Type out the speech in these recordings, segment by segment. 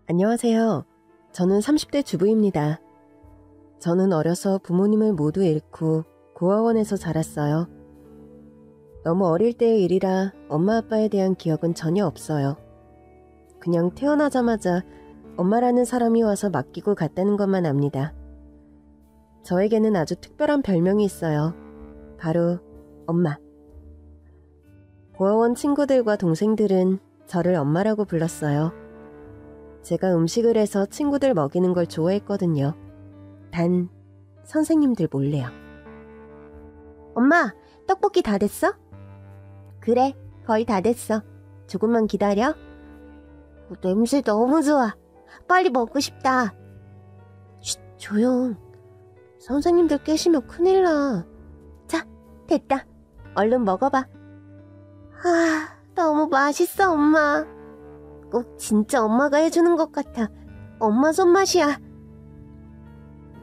안녕하세요. 저는 30대 주부입니다. 저는 어려서 부모님을 모두 잃고 고아원에서 자랐어요. 너무 어릴 때의 일이라 엄마 아빠에 대한 기억은 전혀 없어요. 그냥 태어나자마자 엄마라는 사람이 와서 맡기고 갔다는 것만 압니다. 저에게는 아주 특별한 별명이 있어요. 바로 엄마. 고아원 친구들과 동생들은 저를 엄마라고 불렀어요. 제가 음식을 해서 친구들 먹이는 걸 좋아했거든요. 단 선생님들 몰래요. 엄마, 떡볶이 다 됐어? 그래, 거의 다 됐어. 조금만 기다려. 냄새 너무 좋아. 빨리 먹고 싶다. 쉿, 조용. 선생님들 깨시면 큰일 나. 자, 됐다. 얼른 먹어봐. 너무 맛있어, 엄마. 꼭 진짜 엄마가 해주는 것 같아. 엄마 손맛이야.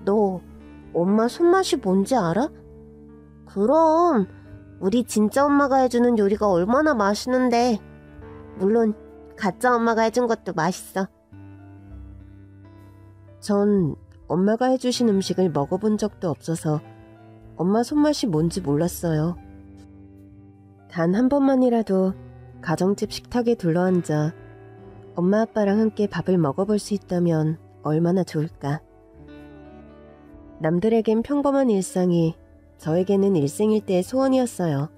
너 엄마 손맛이 뭔지 알아? 그럼 우리 진짜 엄마가 해주는 요리가 얼마나 맛있는데. 물론 가짜 엄마가 해준 것도 맛있어. 전 엄마가 해주신 음식을 먹어본 적도 없어서 엄마 손맛이 뭔지 몰랐어요. 단 한 번만이라도 가정집 식탁에 둘러앉아 엄마 아빠랑 함께 밥을 먹어볼 수 있다면 얼마나 좋을까. 남들에겐 평범한 일상이 저에게는 일생일대의 소원이었어요.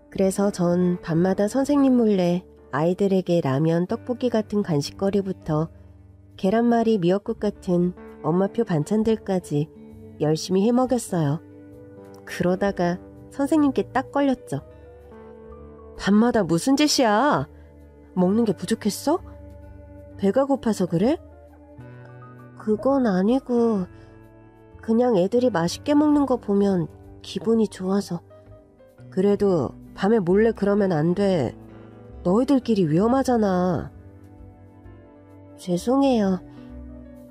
그래서 전 밤마다 선생님 몰래 아이들에게 라면, 떡볶이 같은 간식거리부터 계란말이, 미역국 같은 엄마표 반찬들까지 열심히 해먹였어요. 그러다가 선생님께 딱 걸렸죠. 밤마다 무슨 짓이야? 먹는 게 부족했어? 배가 고파서 그래? 그건 아니고 그냥 애들이 맛있게 먹는 거 보면 기분이 좋아서. 그래도 밤에 몰래 그러면 안 돼. 너희들끼리 위험하잖아. 죄송해요.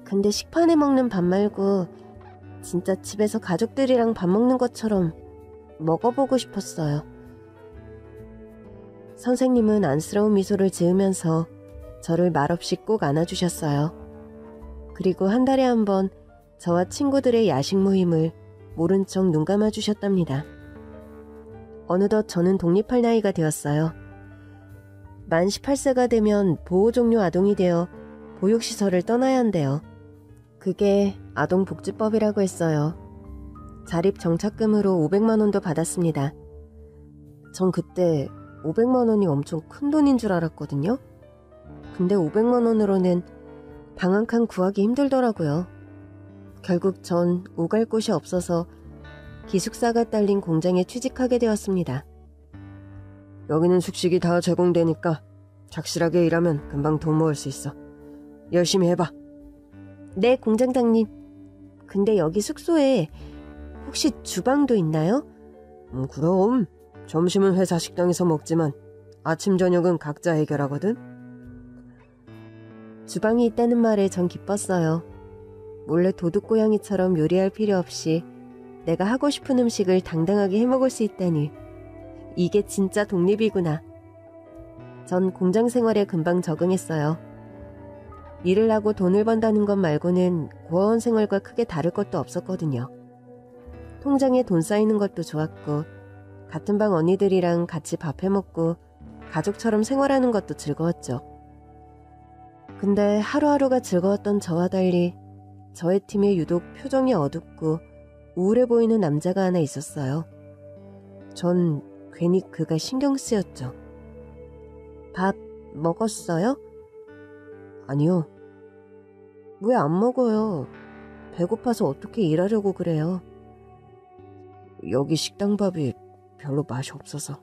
근데 식판에 먹는 밥 말고 진짜 집에서 가족들이랑 밥 먹는 것처럼 먹어보고 싶었어요. 선생님은 안쓰러운 미소를 지으면서 저를 말없이 꼭 안아주셨어요. 그리고 한 달에 한 번 저와 친구들의 야식 모임을 모른 척 눈 감아주셨답니다. 어느덧 저는 독립할 나이가 되었어요. 만 18세가 되면 보호종료 아동이 되어 보육시설을 떠나야 한대요. 그게 아동복지법이라고 했어요. 자립정착금으로 500만 원도 받았습니다. 전 그때 500만 원이 엄청 큰 돈인 줄 알았거든요. 근데 500만 원으로는 방 한 칸 구하기 힘들더라고요. 결국 전 오갈 곳이 없어서 기숙사가 딸린 공장에 취직하게 되었습니다. 여기는 숙식이 다 제공되니까 착실하게 일하면 금방 돈 모을 수 있어. 열심히 해봐. 네, 공장장님. 근데 여기 숙소에 혹시 주방도 있나요? 그럼. 점심은 회사 식당에서 먹지만 아침 저녁은 각자 해결하거든. 주방이 있다는 말에 전 기뻤어요. 몰래 도둑고양이처럼 요리할 필요 없이 내가 하고 싶은 음식을 당당하게 해먹을 수 있다니. 이게 진짜 독립이구나. 전 공장 생활에 금방 적응했어요. 일을 하고 돈을 번다는 것 말고는 고아원 생활과 크게 다를 것도 없었거든요. 통장에 돈 쌓이는 것도 좋았고 같은 방 언니들이랑 같이 밥 해먹고 가족처럼 생활하는 것도 즐거웠죠. 근데 하루하루가 즐거웠던 저와 달리 저의 팀에 유독 표정이 어둡고 우울해 보이는 남자가 하나 있었어요. 전 괜히 그가 신경 쓰였죠. 밥 먹었어요? 아니요. 왜 안 먹어요? 배고파서 어떻게 일하려고 그래요? 여기 식당 밥이 별로 맛이 없어서.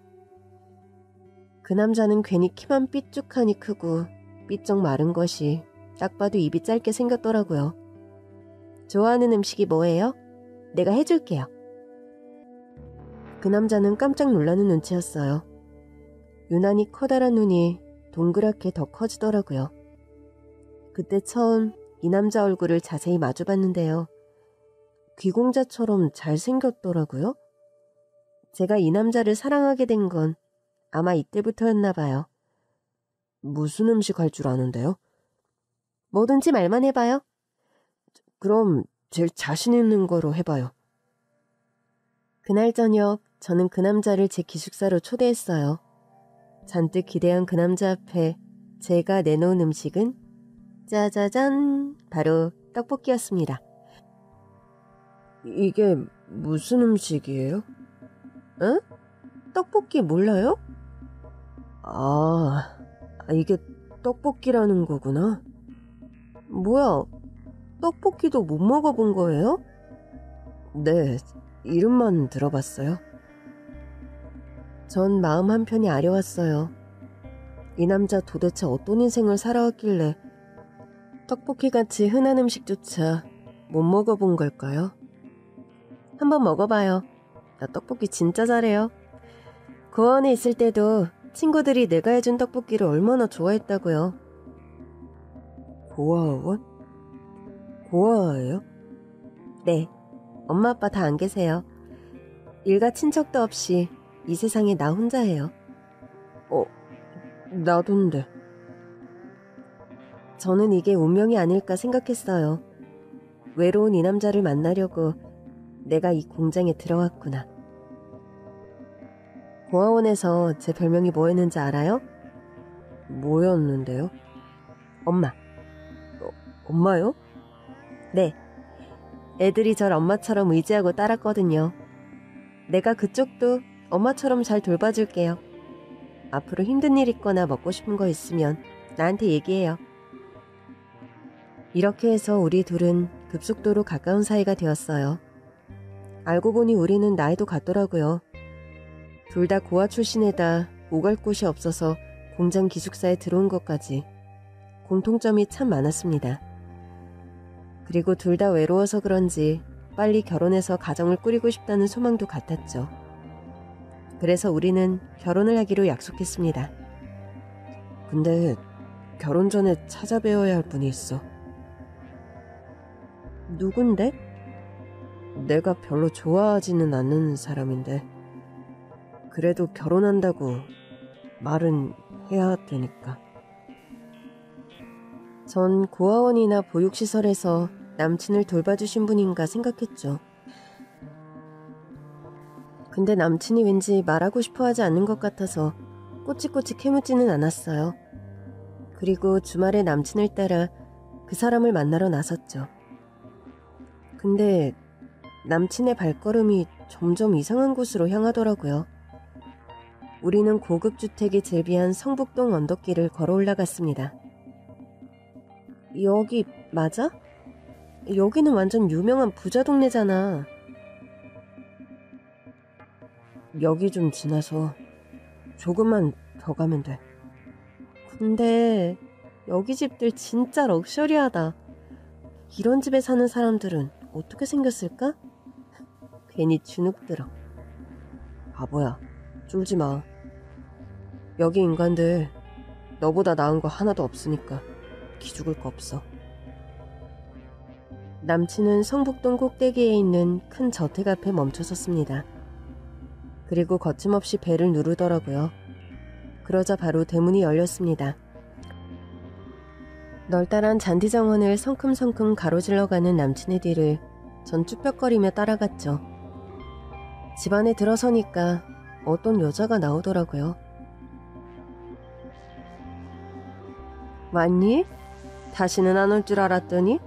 그 남자는 괜히 키만 삐쭉하니 크고 삐쩍 마른 것이 딱 봐도 입이 짧게 생겼더라고요. 좋아하는 음식이 뭐예요? 내가 해줄게요. 그 남자는 깜짝 놀라는 눈치였어요. 유난히 커다란 눈이 동그랗게 더 커지더라고요. 그때 처음 이 남자 얼굴을 자세히 마주봤는데요. 귀공자처럼 잘생겼더라고요. 제가 이 남자를 사랑하게 된 건 아마 이때부터였나 봐요. 무슨 음식 할 줄 아는데요? 뭐든지 말만 해봐요. 그럼 제일 자신 있는 거로 해봐요. 그날 저녁 저는 그 남자를 제 기숙사로 초대했어요. 잔뜩 기대한 그 남자 앞에 제가 내놓은 음식은 짜자잔 바로 떡볶이였습니다. 이게 무슨 음식이에요? 응? 떡볶이 몰라요? 이게 떡볶이라는 거구나. 뭐야, 떡볶이도 못 먹어본 거예요? 네, 이름만 들어봤어요. 전 마음 한편이 아려왔어요. 이 남자 도대체 어떤 인생을 살아왔길래 떡볶이같이 흔한 음식조차 못 먹어본 걸까요? 한번 먹어봐요. 나 떡볶이 진짜 잘해요. 고아원에 있을 때도 친구들이 내가 해준 떡볶이를 얼마나 좋아했다고요. 고아원? 고아예요? 네, 엄마 아빠 다 안 계세요. 일가 친척도 없이 이 세상에 나 혼자예요. 나도인데. 저는 이게 운명이 아닐까 생각했어요. 외로운 이 남자를 만나려고 내가 이 공장에 들어왔구나. 고아원에서 제 별명이 뭐였는지 알아요? 뭐였는데요? 엄마. 엄마요? 네. 애들이 절 엄마처럼 의지하고 따랐거든요. 내가 그쪽도 엄마처럼 잘 돌봐줄게요. 앞으로 힘든 일 있거나 먹고 싶은 거 있으면 나한테 얘기해요. 이렇게 해서 우리 둘은 급속도로 가까운 사이가 되었어요. 알고 보니 우리는 나이도 같더라고요. 둘 다 고아 출신에다 오갈 곳이 없어서 공장 기숙사에 들어온 것까지 공통점이 참 많았습니다. 그리고 둘 다 외로워서 그런지 빨리 결혼해서 가정을 꾸리고 싶다는 소망도 같았죠. 그래서 우리는 결혼을 하기로 약속했습니다. 근데 결혼 전에 찾아뵈어야 할 분이 있어. 누군데? 내가 별로 좋아하지는 않는 사람인데 그래도 결혼한다고 말은 해야 되니까. 전 고아원이나 보육시설에서 남친을 돌봐주신 분인가 생각했죠. 근데 남친이 왠지 말하고 싶어 하지 않는 것 같아서 꼬치꼬치 캐묻지는 않았어요. 그리고 주말에 남친을 따라 그 사람을 만나러 나섰죠. 근데 남친의 발걸음이 점점 이상한 곳으로 향하더라고요. 우리는 고급 주택이 즐비한 성북동 언덕길을 걸어 올라갔습니다. 여기 맞아? 여기는 완전 유명한 부자 동네잖아. 여기 좀 지나서 조금만 더 가면 돼. 근데 여기 집들 진짜 럭셔리하다. 이런 집에 사는 사람들은 어떻게 생겼을까? 괜히 주눅 들어. 바보야, 쫄지 마. 여기 인간들 너보다 나은 거 하나도 없으니까 기죽을 거 없어. 남친은 성북동 꼭대기에 있는 큰 저택 앞에 멈춰섰습니다. 그리고 거침없이 벨을 누르더라고요. 그러자 바로 대문이 열렸습니다. 널따란 잔디 정원을 성큼성큼 가로질러가는 남친의 뒤를 전 쭈뼛거리며 따라갔죠. 집 안에 들어서니까 어떤 여자가 나오더라고요. 왔니? 다시는 안 올 줄 알았더니?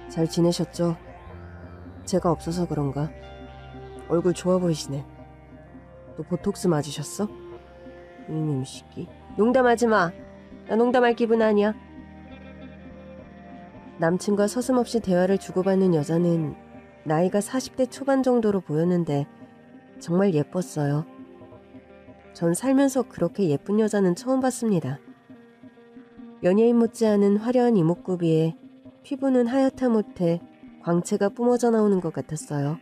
잘 지내셨죠? 제가 없어서 그런가? 얼굴 좋아 보이시네. 또 보톡스 맞으셨어? 이놈 시끼. 농담하지 마. 나 농담할 기분 아니야. 남친과 서슴없이 대화를 주고받는 여자는 나이가 40대 초반 정도로 보였는데 정말 예뻤어요. 전 살면서 그렇게 예쁜 여자는 처음 봤습니다. 연예인 못지않은 화려한 이목구비에 피부는 하얗다 못해 광채가 뿜어져 나오는 것 같았어요.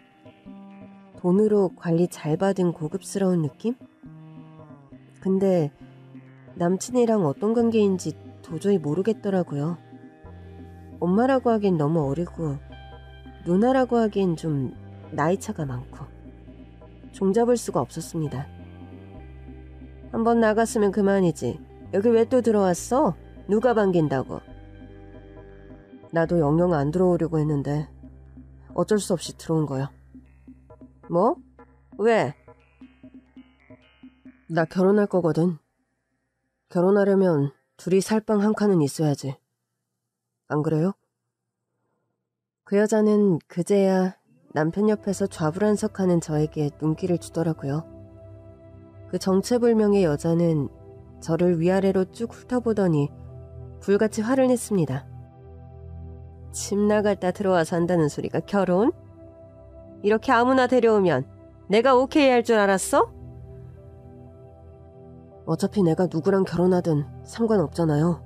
돈으로 관리 잘 받은 고급스러운 느낌? 근데 남친이랑 어떤 관계인지 도저히 모르겠더라고요. 엄마라고 하기엔 너무 어리고 누나라고 하기엔 좀 나이차가 많고 종잡을 수가 없었습니다. 한번 나갔으면 그만이지. 여기 왜 또 들어왔어? 누가 반긴다고? 나도 영영 안 들어오려고 했는데 어쩔 수 없이 들어온 거야. 뭐? 왜? 나 결혼할 거거든. 결혼하려면 둘이 살방 한 칸은 있어야지. 안 그래요? 그 여자는 그제야 남편 옆에서 좌불안석하는 저에게 눈길을 주더라고요. 그 정체불명의 여자는 저를 위아래로 쭉 훑어보더니 불같이 화를 냈습니다. 집 나갔다 들어와서 한다는 소리가 결혼? 이렇게 아무나 데려오면 내가 오케이 할 줄 알았어? 어차피 내가 누구랑 결혼하든 상관없잖아요.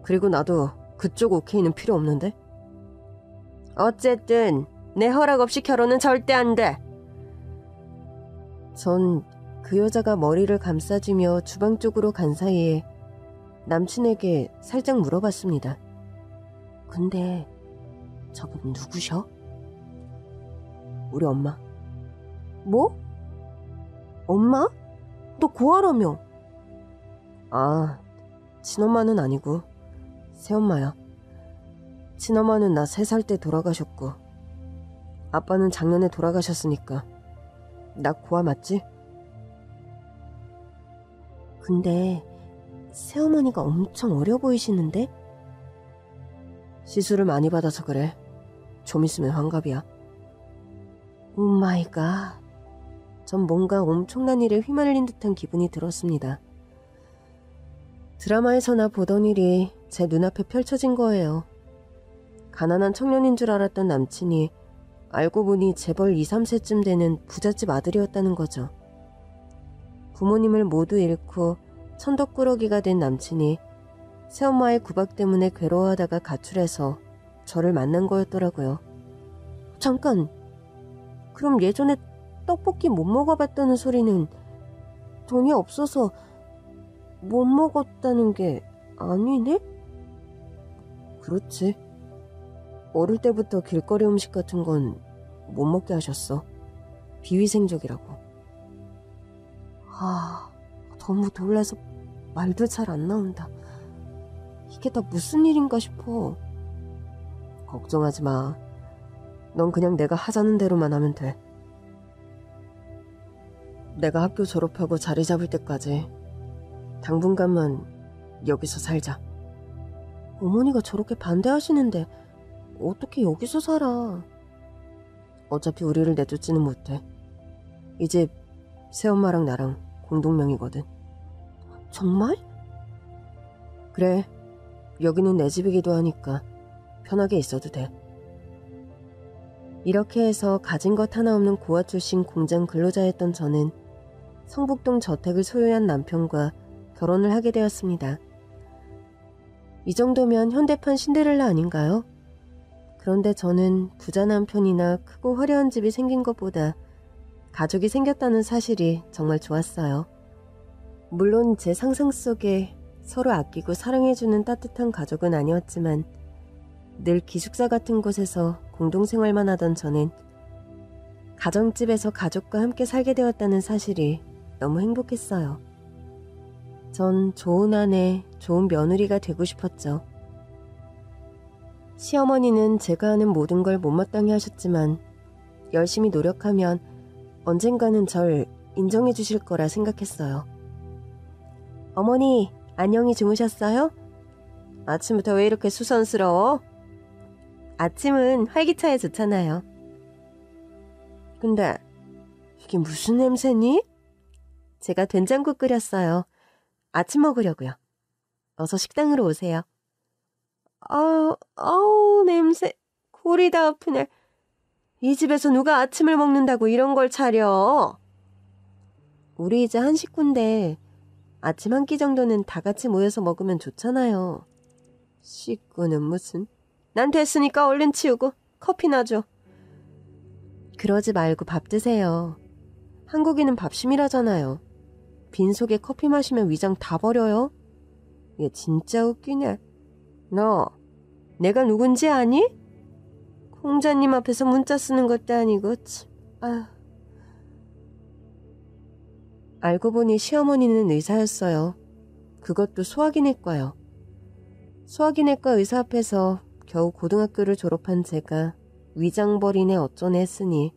그리고 나도 그쪽 오케이는 필요 없는데? 어쨌든 내 허락 없이 결혼은 절대 안 돼. 전 그 여자가 머리를 감싸주며 주방 쪽으로 간 사이에 남친에게 살짝 물어봤습니다. 근데 저분 누구셔? 우리 엄마. 뭐? 엄마? 너 고아라며? 아, 친엄마는 아니고 새엄마야. 친엄마는 나 3살 때 돌아가셨고 아빠는 작년에 돌아가셨으니까 나 고아 맞지? 근데 새어머니가 엄청 어려 보이시는데? 시술을 많이 받아서 그래. 좀 있으면 환갑이야. 오 마이 갓. 전 뭔가 엄청난 일에 휘말린 듯한 기분이 들었습니다. 드라마에서나 보던 일이 제 눈앞에 펼쳐진 거예요. 가난한 청년인 줄 알았던 남친이 알고 보니 재벌 2, 3세쯤 되는 부잣집 아들이었다는 거죠. 부모님을 모두 잃고 천덕꾸러기가 된 남친이 새엄마의 구박 때문에 괴로워하다가 가출해서 저를 만난 거였더라고요. 잠깐! 그럼 예전에 떡볶이 못 먹어봤다는 소리는 돈이 없어서 못 먹었다는 게 아니네? 그렇지. 어릴 때부터 길거리 음식 같은 건 못 먹게 하셨어. 비위생적이라고. 너무 놀라서 말도 잘 안 나온다. 이게 다 무슨 일인가 싶어. 걱정하지 마. 넌 그냥 내가 하자는 대로만 하면 돼. 내가 학교 졸업하고 자리 잡을 때까지 당분간만 여기서 살자. 어머니가 저렇게 반대하시는데 어떻게 여기서 살아? 어차피 우리를 내쫓지는 못해. 이 집 새엄마랑 나랑 공동명의거든. 정말? 그래. 여기는 내 집이기도 하니까 편하게 있어도 돼. 이렇게 해서 가진 것 하나 없는 고아 출신 공장 근로자였던 저는 성북동 저택을 소유한 남편과 결혼을 하게 되었습니다. 이 정도면 현대판 신데렐라 아닌가요? 그런데 저는 부자 남편이나 크고 화려한 집이 생긴 것보다 가족이 생겼다는 사실이 정말 좋았어요. 물론 제 상상 속에 서로 아끼고 사랑해주는 따뜻한 가족은 아니었지만 늘 기숙사 같은 곳에서 공동생활만 하던 저는 가정집에서 가족과 함께 살게 되었다는 사실이 너무 행복했어요. 전 좋은 아내, 좋은 며느리가 되고 싶었죠. 시어머니는 제가 하는 모든 걸 못마땅해 하셨지만 열심히 노력하면 언젠가는 절 인정해 주실 거라 생각했어요. 어머니, 안녕히 주무셨어요? 아침부터 왜 이렇게 수선스러워? 아침은 활기차야 좋잖아요. 근데 이게 무슨 냄새니? 제가 된장국 끓였어요. 아침 먹으려고요. 어서 식당으로 오세요. 아우 냄새. 골이 다 아프네. 이 집에서 누가 아침을 먹는다고 이런 걸 차려? 우리 이제 한 식구인데 아침 한 끼 정도는 다 같이 모여서 먹으면 좋잖아요. 식구는 무슨. 난 됐으니까 얼른 치우고 커피나 줘. 그러지 말고 밥 드세요. 한국인은 밥심이라잖아요. 빈속에 커피 마시면 위장 다 버려요. 얘 진짜 웃기네. 너 내가 누군지 아니? 공자님 앞에서 문자 쓰는 것도 아니고 참. 아휴. 알고 보니 시어머니는 의사였어요. 그것도 소화기내과요. 소화기내과 의사 앞에서 겨우 고등학교를 졸업한 제가 위장벌이네 어쩌네 했으니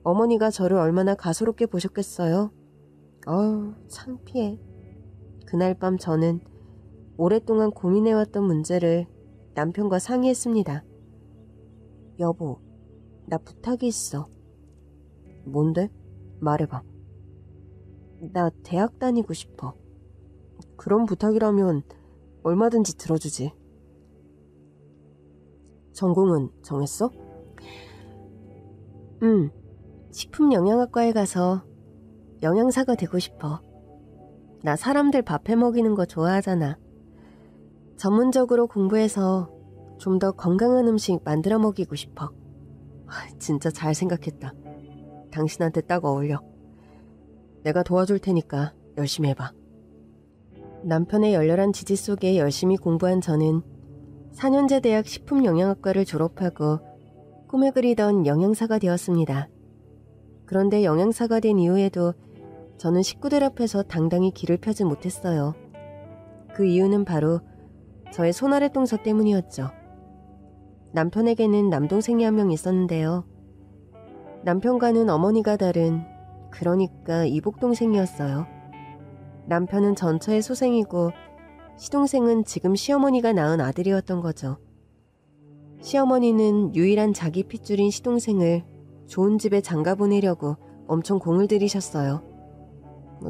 어머니가 저를 얼마나 가소롭게 보셨겠어요. 창피해. 그날 밤 저는 오랫동안 고민해왔던 문제를 남편과 상의했습니다. 여보, 나 부탁이 있어. 뭔데? 말해봐. 나 대학 다니고 싶어. 그런 부탁이라면 얼마든지 들어주지. 전공은 정했어? 식품영양학과에 가서 영양사가 되고 싶어. 나 사람들 밥 해먹이는 거 좋아하잖아. 전문적으로 공부해서 좀 더 건강한 음식 만들어 먹이고 싶어. 진짜 잘 생각했다. 당신한테 딱 어울려. 내가 도와줄 테니까 열심히 해봐. 남편의 열렬한 지지 속에 열심히 공부한 저는 4년제 대학 식품영양학과를 졸업하고 꿈에 그리던 영양사가 되었습니다. 그런데 영양사가 된 이후에도 저는 식구들 앞에서 당당히 길을 펴지 못했어요. 그 이유는 바로 저의 손아래동서 때문이었죠. 남편에게는 남동생이 한 명 있었는데요. 남편과는 어머니가 다른, 그러니까 이복동생이었어요. 남편은 전처의 소생이고 시동생은 지금 시어머니가 낳은 아들이었던 거죠. 시어머니는 유일한 자기 핏줄인 시동생을 좋은 집에 장가 보내려고 엄청 공을 들이셨어요.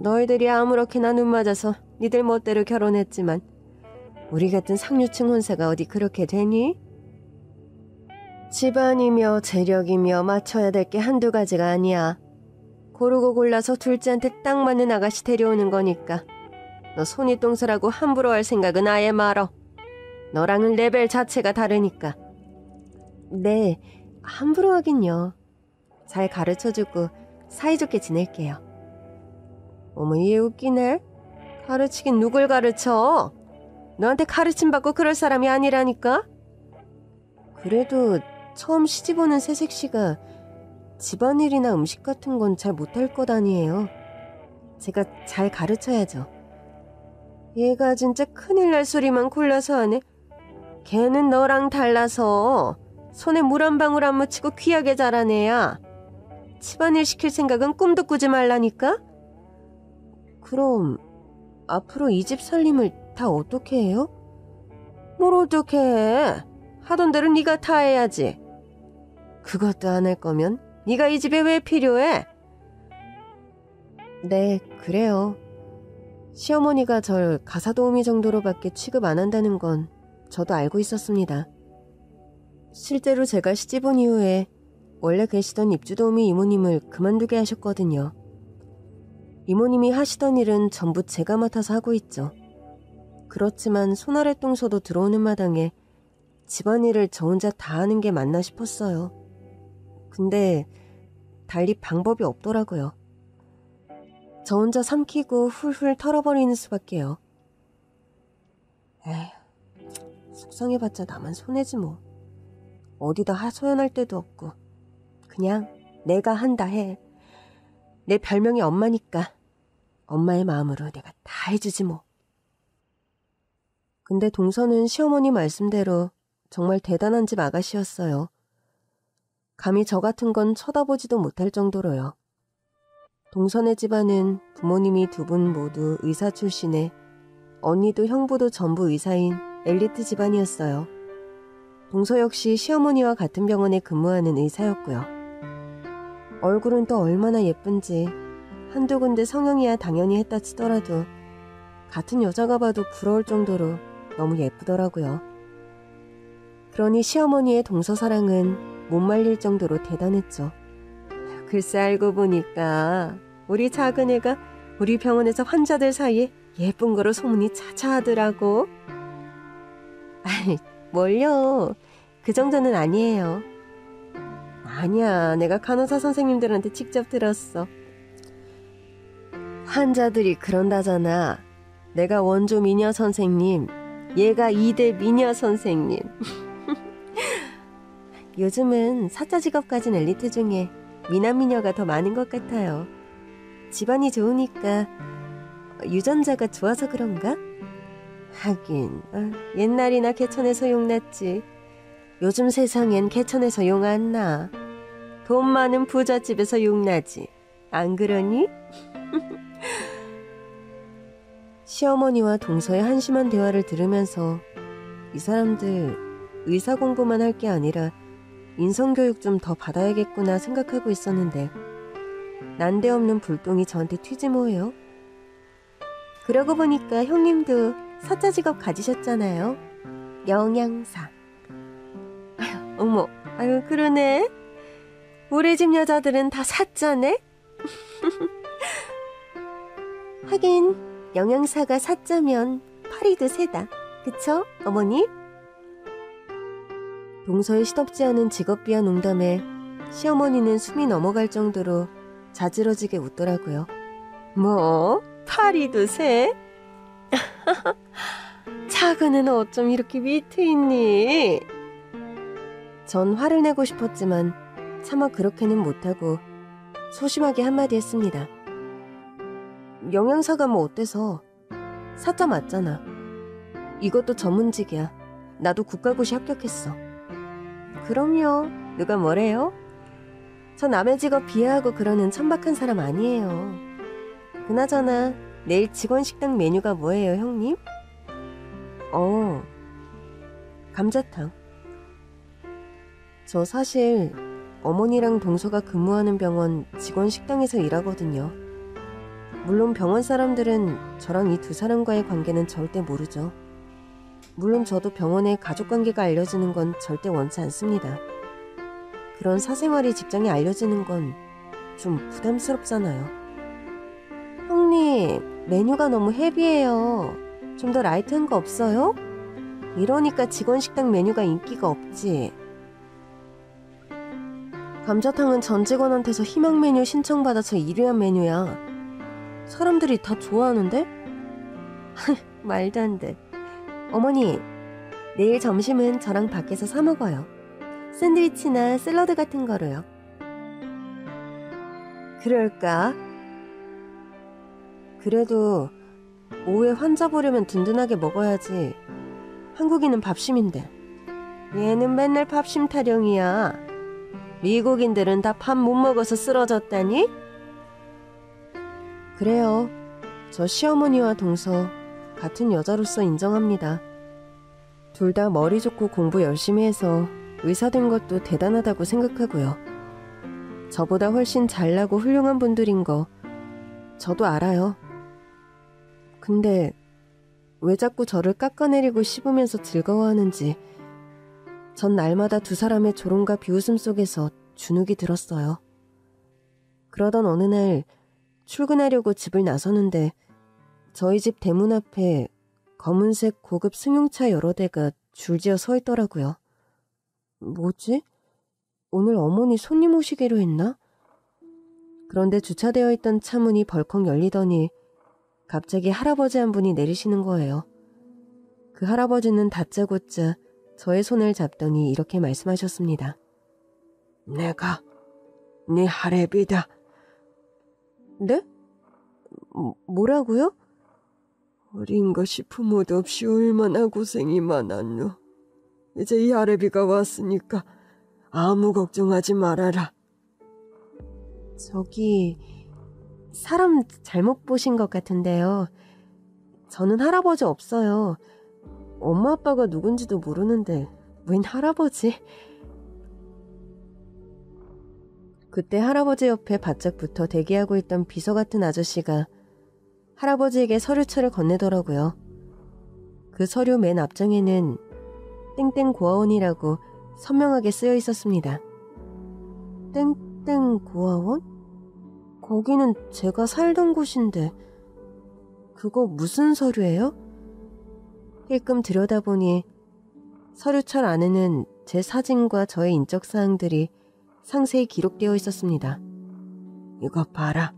너희들이 아무렇게나 눈 맞아서 니들 멋대로 결혼했지만 우리 같은 상류층 혼사가 어디 그렇게 되니? 집안이며 재력이며 맞춰야 될 게 한두 가지가 아니야. 고르고 골라서 둘째한테 딱 맞는 아가씨 데려오는 거니까 너 손윗동서라고 함부로 할 생각은 아예 말어. 너랑은 레벨 자체가 다르니까. 네, 함부로 하긴요. 잘 가르쳐주고 사이좋게 지낼게요. 어머, 얘 웃기네. 가르치긴 누굴 가르쳐? 너한테 가르침받고 그럴 사람이 아니라니까? 그래도 처음 시집오는 새색시가 집안일이나 음식 같은 건 잘 못할 것 아니에요. 제가 잘 가르쳐야죠. 얘가 진짜 큰일 날 소리만 골라서 하네. 걔는 너랑 달라서 손에 물 한 방울 안 묻히고 귀하게 자란 애야. 집안일 시킬 생각은 꿈도 꾸지 말라니까? 그럼 앞으로 이 집 살림을 다 어떻게 해요? 뭘 어떻게 해? 하던 대로 네가 다 해야지. 그것도 안 할 거면 네가 이 집에 왜 필요해? 네, 그래요. 시어머니가 절 가사도우미 정도로밖에 취급 안 한다는 건 저도 알고 있었습니다. 실제로 제가 시집 온 이후에 원래 계시던 입주도우미 이모님을 그만두게 하셨거든요. 이모님이 하시던 일은 전부 제가 맡아서 하고 있죠. 그렇지만 손아래동서도 들어오는 마당에 집안일을 저 혼자 다 하는 게 맞나 싶었어요. 근데 달리 방법이 없더라고요. 저 혼자 삼키고 훌훌 털어버리는 수밖에요. 에휴, 속상해봤자 나만 손해지 뭐. 어디다 하소연할 데도 없고 그냥 내가 한다 해. 내 별명이 엄마니까 엄마의 마음으로 내가 다 해주지 뭐. 근데 동서는 시어머니 말씀대로 정말 대단한 집 아가씨였어요. 감히 저 같은 건 쳐다보지도 못할 정도로요. 동선의 집안은 부모님이 두 분 모두 의사 출신에 언니도 형부도 전부 의사인 엘리트 집안이었어요. 동서 역시 시어머니와 같은 병원에 근무하는 의사였고요. 얼굴은 또 얼마나 예쁜지 한두 군데 성형이야 당연히 했다 치더라도 같은 여자가 봐도 부러울 정도로 너무 예쁘더라고요. 그러니 시어머니의 동서 사랑은 못 말릴 정도로 대단했죠. 글쎄 알고 보니까 우리 작은 애가 우리 병원에서 환자들 사이에 예쁜 거로 소문이 자자하더라고. 아이, 뭘요. 그 정도는 아니에요. 아니야, 내가 간호사 선생님들한테 직접 들었어. 환자들이 그런다잖아. 내가 원조 미녀 선생님, 얘가 2대 미녀 선생님. 요즘은 사자 직업 가진 엘리트 중에 미남 미녀가 더 많은 것 같아요. 집안이 좋으니까 유전자가 좋아서 그런가? 하긴 옛날이나 개천에서 용났지. 요즘 세상엔 개천에서 용 안 나. 돈 많은 부잣집에서 용 나지. 안 그러니? 시어머니와 동서의 한심한 대화를 들으면서 이 사람들 의사 공부만 할 게 아니라 인성교육 좀 더 받아야겠구나 생각하고 있었는데 난데없는 불똥이 저한테 튀지 뭐예요. 그러고 보니까 형님도 사자 직업 가지셨잖아요. 영양사. 아유, 어머, 아유 그러네. 우리 집 여자들은 다 사자네. 하긴 영양사가 사자면 파리도 새다. 그쵸, 어머니? 동서의 시덥지 않은 직업비하 농담에 시어머니는 숨이 넘어갈 정도로 자지러지게 웃더라고요. 뭐? 파리도 새? 차그는 어쩜 이렇게 위트 있니? 전 화를 내고 싶었지만 차마 그렇게는 못하고 소심하게 한마디 했습니다. 영양사가 뭐 어때서? 사자 맞잖아. 이것도 전문직이야. 나도 국가고시 합격했어. 그럼요. 누가 뭐래요? 저 남의 직업 비하하고 그러는 천박한 사람 아니에요. 그나저나 내일 직원 식당 메뉴가 뭐예요, 형님? 감자탕. 저 사실 어머니랑 동서가 근무하는 병원 직원 식당에서 일하거든요. 물론 병원 사람들은 저랑 이 두 사람과의 관계는 절대 모르죠. 물론 저도 병원의 가족관계가 알려지는 건 절대 원치 않습니다. 그런 사생활이 직장에 알려지는 건 좀 부담스럽잖아요. 형님, 메뉴가 너무 헤비해요. 좀 더 라이트한 거 없어요? 이러니까 직원 식당 메뉴가 인기가 없지. 감자탕은 전 직원한테서 희망 메뉴 신청받아서 1위한 메뉴야. 사람들이 다 좋아하는데? 말도 안 돼. 어머니, 내일 점심은 저랑 밖에서 사 먹어요. 샌드위치나 샐러드 같은 거로요. 그럴까? 그래도 오후에 환자 보려면 든든하게 먹어야지. 한국인은 밥심인데. 얘는 맨날 밥심 타령이야. 미국인들은 다 밥 못 먹어서 쓰러졌다니? 그래요. 저 시어머니와 동서 같은 여자로서 인정합니다. 둘 다 머리 좋고 공부 열심히 해서 의사 된 것도 대단하다고 생각하고요. 저보다 훨씬 잘나고 훌륭한 분들인 거 저도 알아요. 근데 왜 자꾸 저를 깎아내리고 씹으면서 즐거워하는지 전 날마다 두 사람의 조롱과 비웃음 속에서 주눅이 들었어요. 그러던 어느 날 출근하려고 집을 나서는데 저희 집 대문 앞에 검은색 고급 승용차 여러 대가 줄지어 서 있더라고요. 뭐지? 오늘 어머니 손님 오시기로 했나? 그런데 주차되어 있던 차 문이 벌컥 열리더니 갑자기 할아버지 한 분이 내리시는 거예요. 그 할아버지는 다짜고짜 저의 손을 잡더니 이렇게 말씀하셨습니다. 내가 네 할애비다. 네? 뭐라고요? 어린 것이 부모도 없이 얼마나 고생이 많았노. 이제 이 할애비가 왔으니까 아무 걱정하지 말아라. 저기 사람 잘못 보신 것 같은데요. 저는 할아버지 없어요. 엄마 아빠가 누군지도 모르는데 웬 할아버지? 그때 할아버지 옆에 바짝 붙어 대기하고 있던 비서 같은 아저씨가 할아버지에게 서류차를 건네더라고요. 그 서류 맨 앞장에는 땡땡 고아원이라고 선명하게 쓰여 있었습니다. 땡땡 고아원? 거기는 제가 살던 곳인데 그거 무슨 서류예요? 힐끔 들여다보니 서류철 안에는 제 사진과 저의 인적사항들이 상세히 기록되어 있었습니다. 이거 봐라.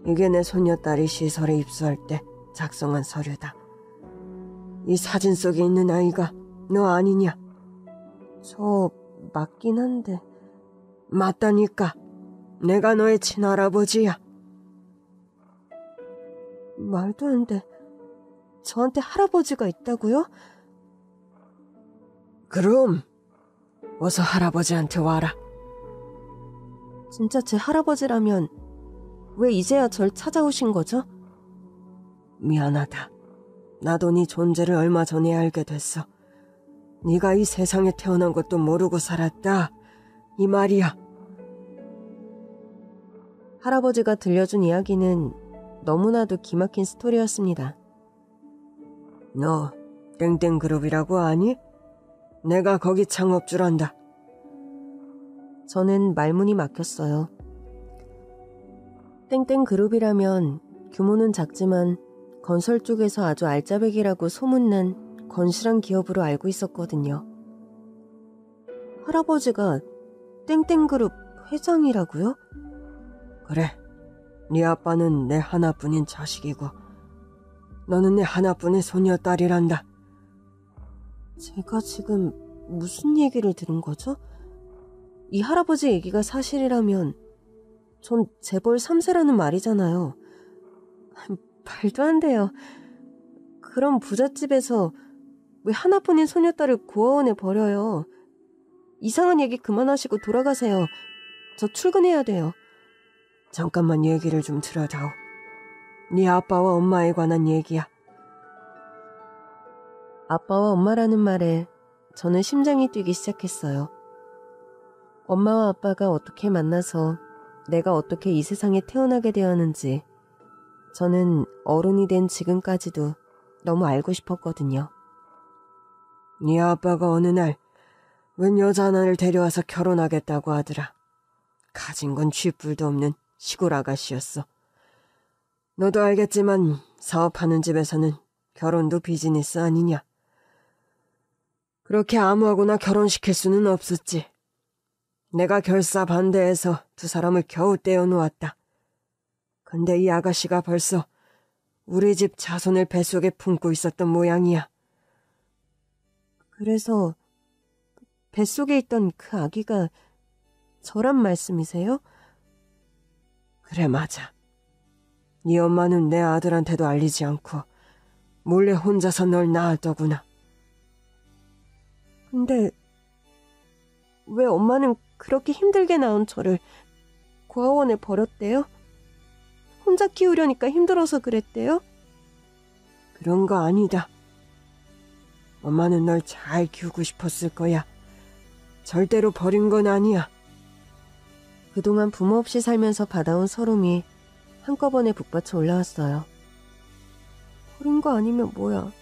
이게 내 손녀딸이 시설에 입소할 때 작성한 서류다. 이 사진 속에 있는 아이가 너 아니냐? 저 맞긴 한데. 맞다니까. 내가 너의 친할아버지야. 말도 안 돼. 저한테 할아버지가 있다고요? 그럼 어서 할아버지한테 와라. 진짜 제 할아버지라면 왜 이제야 절 찾아오신 거죠? 미안하다. 나도 네 존재를 얼마 전에 알게 됐어. 네가 이 세상에 태어난 것도 모르고 살았다. 이 말이야. 할아버지가 들려준 이야기는 너무나도 기막힌 스토리였습니다. 너 땡땡그룹이라고 아니? 내가 거기 창업주란다. 저는 말문이 막혔어요. 땡땡그룹이라면 규모는 작지만 건설 쪽에서 아주 알짜배기라고 소문난 건실한 기업으로 알고 있었거든요. 할아버지가 땡땡그룹 회장이라고요? 그래. 네 아빠는 내 하나뿐인 자식이고 너는 내 하나뿐인 소녀딸이란다. 제가 지금 무슨 얘기를 들은 거죠? 이 할아버지 얘기가 사실이라면 전 재벌 3세라는 말이잖아요. 말도 안 돼요. 그럼 부잣집에서 왜 하나뿐인 소녀딸을 고아원에 버려요? 이상한 얘기 그만하시고 돌아가세요. 저 출근해야 돼요. 잠깐만 얘기를 좀 들어다오. 네 아빠와 엄마에 관한 얘기야. 아빠와 엄마라는 말에 저는 심장이 뛰기 시작했어요. 엄마와 아빠가 어떻게 만나서 내가 어떻게 이 세상에 태어나게 되었는지 저는 어른이 된 지금까지도 너무 알고 싶었거든요. 네 아빠가 어느 날 웬 여자 하나를 데려와서 결혼하겠다고 하더라. 가진 건 쥐뿔도 없는 시골 아가씨였어. 너도 알겠지만 사업하는 집에서는 결혼도 비즈니스 아니냐. 그렇게 아무하고나 결혼시킬 수는 없었지. 내가 결사 반대해서 두 사람을 겨우 떼어놓았다. 근데 이 아가씨가 벌써 우리 집 자손을 뱃속에 품고 있었던 모양이야. 그래서 뱃속에 있던 그 아기가 저란 말씀이세요? 그래, 맞아. 네 엄마는 내 아들한테도 알리지 않고 몰래 혼자서 널 낳았더구나. 근데 왜 엄마는 그렇게 힘들게 낳은 저를 고아원에 버렸대요? 혼자 키우려니까 힘들어서 그랬대요? 그런 거 아니다. 엄마는 널 잘 키우고 싶었을 거야. 절대로 버린 건 아니야. 그동안 부모 없이 살면서 받아온 서름이 한꺼번에 북받쳐 올라왔어요. 버린 거 아니면 뭐야?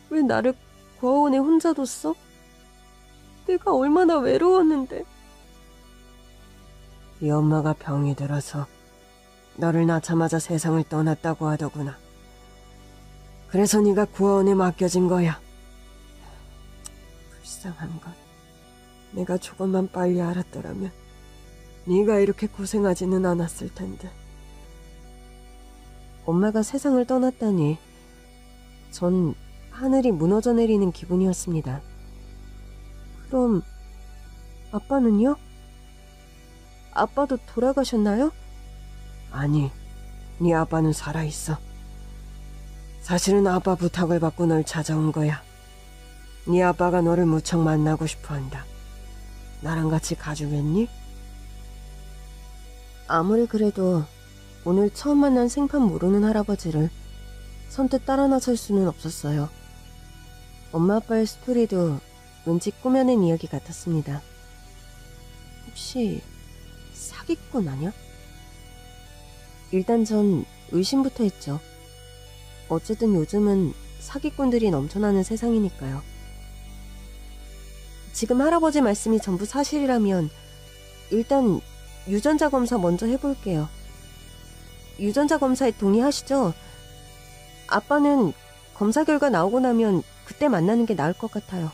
왜 나를 고아원에 혼자 뒀어? 내가 얼마나 외로웠는데. 네 엄마가 병이 들어서 너를 낳자마자 세상을 떠났다고 하더구나. 그래서 네가 고아원에 맡겨진 거야. 불쌍한 건 내가 조금만 빨리 알았더라면 네가 이렇게 고생하지는 않았을 텐데. 엄마가 세상을 떠났다니 전 하늘이 무너져 내리는 기분이었습니다. 그럼 아빠는요? 아빠도 돌아가셨나요? 아니, 네 아빠는 살아있어. 사실은 아빠 부탁을 받고 널 찾아온 거야. 네 아빠가 너를 무척 만나고 싶어 한다. 나랑 같이 가주겠니? 아무리 그래도 오늘 처음 만난 생판 모르는 할아버지를 선뜻 따라 나설 수는 없었어요. 엄마 아빠의 스토리도 왠지 꾸며낸 이야기 같았습니다. 혹시 사기꾼 아냐? 일단 전 의심부터 했죠. 어쨌든 요즘은 사기꾼들이 넘쳐나는 세상이니까요. 지금 할아버지 말씀이 전부 사실이라면 일단 유전자 검사 먼저 해볼게요. 유전자 검사에 동의하시죠? 아빠는 검사 결과 나오고 나면 그때 만나는 게 나을 것 같아요.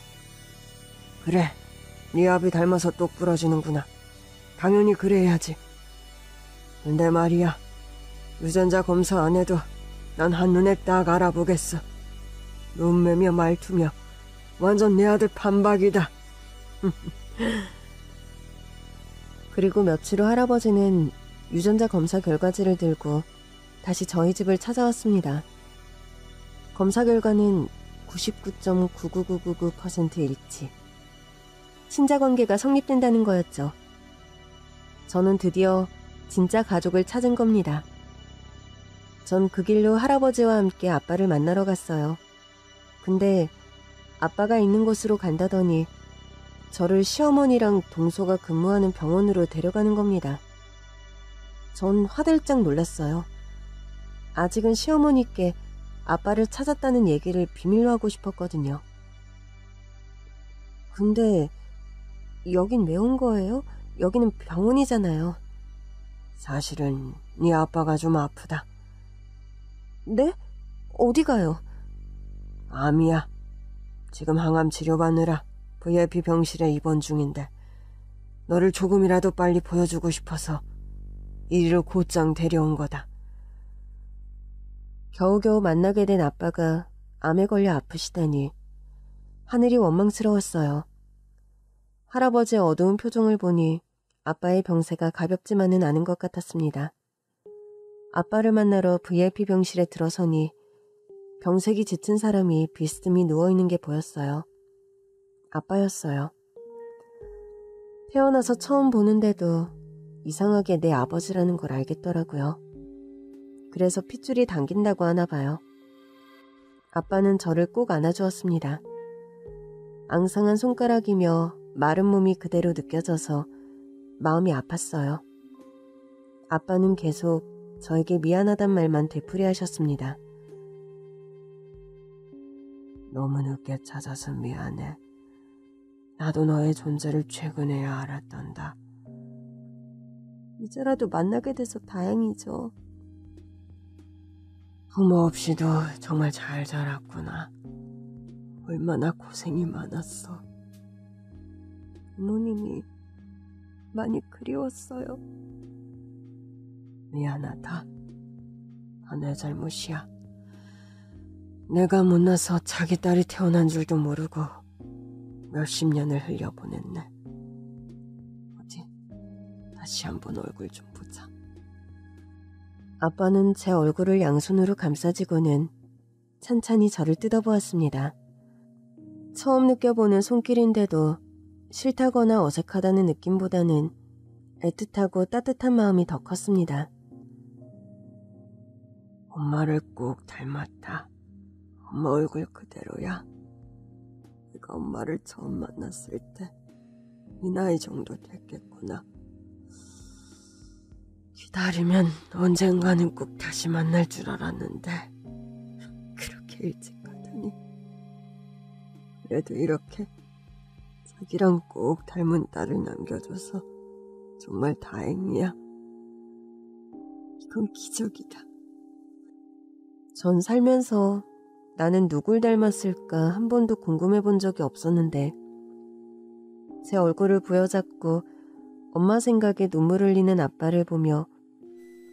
그래, 네 아비 닮아서 똑 부러지는구나. 당연히 그래야지. 근데 말이야, 유전자 검사 안 해도 난 한눈에 딱 알아보겠어. 눈매며 말투며 완전 내 아들 판박이다. 그리고 며칠 후 할아버지는 유전자 검사 결과지를 들고 다시 저희 집을 찾아왔습니다. 검사 결과는 99.99999% 일치. 친자 관계가 성립된다는 거였죠. 저는 드디어 진짜 가족을 찾은 겁니다. 전 그 길로 할아버지와 함께 아빠를 만나러 갔어요. 근데 아빠가 있는 곳으로 간다더니 저를 시어머니랑 동서가 근무하는 병원으로 데려가는 겁니다. 전 화들짝 놀랐어요. 아직은 시어머니께 아빠를 찾았다는 얘기를 비밀로 하고 싶었거든요. 근데 여긴 왜 온 거예요? 여기는 병원이잖아요. 사실은 네 아빠가 좀 아프다. 네? 어디 가요? 암이야. 지금 항암 치료받느라 VIP 병실에 입원 중인데 너를 조금이라도 빨리 보여주고 싶어서 이리로 곧장 데려온 거다. 겨우겨우 만나게 된 아빠가 암에 걸려 아프시다니 하늘이 원망스러웠어요. 할아버지의 어두운 표정을 보니 아빠의 병세가 가볍지만은 않은 것 같았습니다. 아빠를 만나러 VIP 병실에 들어서니 병색이 짙은 사람이 비스듬히 누워있는 게 보였어요. 아빠였어요. 태어나서 처음 보는데도 이상하게 내 아버지라는 걸 알겠더라고요. 그래서 핏줄이 당긴다고 하나 봐요. 아빠는 저를 꼭 안아주었습니다. 앙상한 손가락이며 마른 몸이 그대로 느껴져서 마음이 아팠어요. 아빠는 계속 저에게 미안하단 말만 되풀이하셨습니다. 너무 늦게 찾아서 미안해. 나도 너의 존재를 최근에야 알았단다. 이제라도 만나게 돼서 다행이죠. 부모 없이도 정말 잘 자랐구나. 얼마나 고생이 많았어. 부모님이 많이 그리웠어요. 미안하다. 다 내 잘못이야. 내가 못나서 자기 딸이 태어난 줄도 모르고 몇십 년을 흘려보냈네. 어디 다시 한번 얼굴 좀 보자. 아빠는 제 얼굴을 양손으로 감싸지고는 찬찬히 저를 뜯어보았습니다. 처음 느껴보는 손길인데도 싫다거나 어색하다는 느낌보다는 애틋하고 따뜻한 마음이 더 컸습니다. 엄마를 꼭 닮았다. 엄마 얼굴 그대로야. 내가 엄마를 처음 만났을 때 이 나이 정도 됐겠구나. 기다리면 언젠가는 꼭 다시 만날 줄 알았는데 그렇게 일찍 가다니. 그래도 이렇게 자기랑 꼭 닮은 딸을 남겨줘서 정말 다행이야. 이건 기적이다. 전 살면서 나는 누굴 닮았을까 한 번도 궁금해 본 적이 없었는데 제 얼굴을 부여잡고 엄마 생각에 눈물 흘리는 아빠를 보며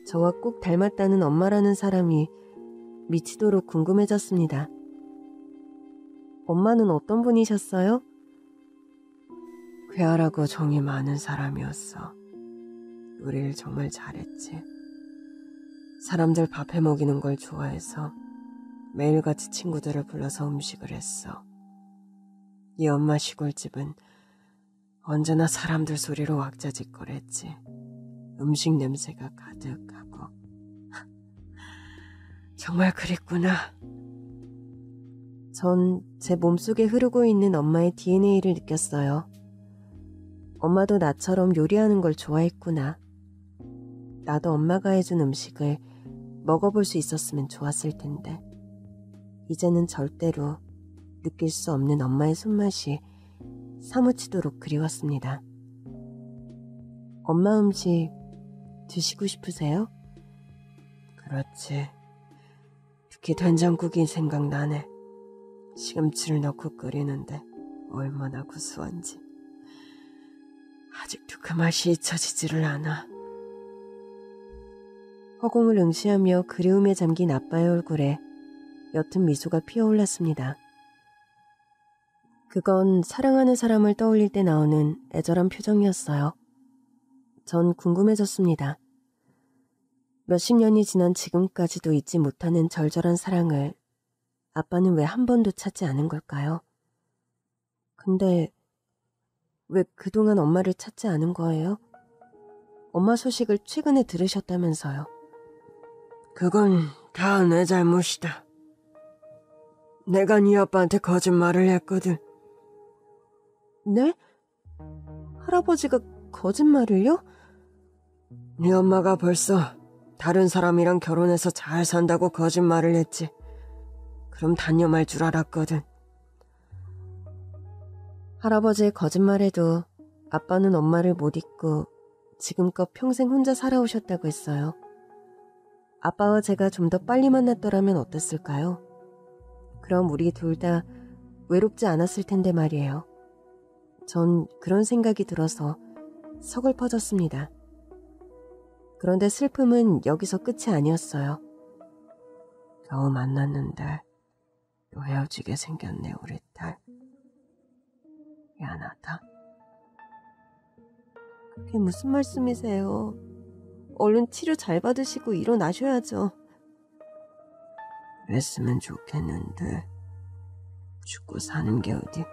저와 꼭 닮았다는 엄마라는 사람이 미치도록 궁금해졌습니다. 엄마는 어떤 분이셨어요? 쾌활하고 정이 많은 사람이었어. 요리를 정말 잘했지. 사람들 밥해 먹이는 걸 좋아해서 매일같이 친구들을 불러서 음식을 했어. 이 엄마 시골집은 언제나 사람들 소리로 왁자지껄했지. 음식 냄새가 가득하고. 정말 그랬구나. 전 제 몸속에 흐르고 있는 엄마의 DNA를 느꼈어요. 엄마도 나처럼 요리하는 걸 좋아했구나. 나도 엄마가 해준 음식을 먹어볼 수 있었으면 좋았을 텐데. 이제는 절대로 느낄 수 없는 엄마의 손맛이 사무치도록 그리웠습니다. 엄마 음식 드시고 싶으세요? 그렇지. 특히 된장국이 생각나네. 시금치를 넣고 끓이는데 얼마나 구수한지. 아직도 그 맛이 잊혀지지를 않아. 허공을 응시하며 그리움에 잠긴 아빠의 얼굴에 옅은 미소가 피어올랐습니다. 그건 사랑하는 사람을 떠올릴 때 나오는 애절한 표정이었어요. 전 궁금해졌습니다. 몇십 년이 지난 지금까지도 잊지 못하는 절절한 사랑을 아빠는 왜 한 번도 찾지 않은 걸까요? 근데 왜 그동안 엄마를 찾지 않은 거예요? 엄마 소식을 최근에 들으셨다면서요. 그건 다 내 잘못이다. 내가 네 아빠한테 거짓말을 했거든. 네? 할아버지가 거짓말을요? 네 엄마가 벌써 다른 사람이랑 결혼해서 잘 산다고 거짓말을 했지. 그럼 단념할 줄 알았거든. 할아버지의 거짓말에도 아빠는 엄마를 못 잊고 지금껏 평생 혼자 살아오셨다고 했어요. 아빠와 제가 좀 더 빨리 만났더라면 어땠을까요? 그럼 우리 둘 다 외롭지 않았을 텐데 말이에요. 전 그런 생각이 들어서 서글퍼졌습니다. 그런데 슬픔은 여기서 끝이 아니었어요. 겨우 만났는데 또 헤어지게 생겼네, 우리 딸. 미안하다. 그게 무슨 말씀이세요? 얼른 치료 잘 받으시고 일어나셔야죠. 그랬으면 좋겠는데 죽고 사는 게 어디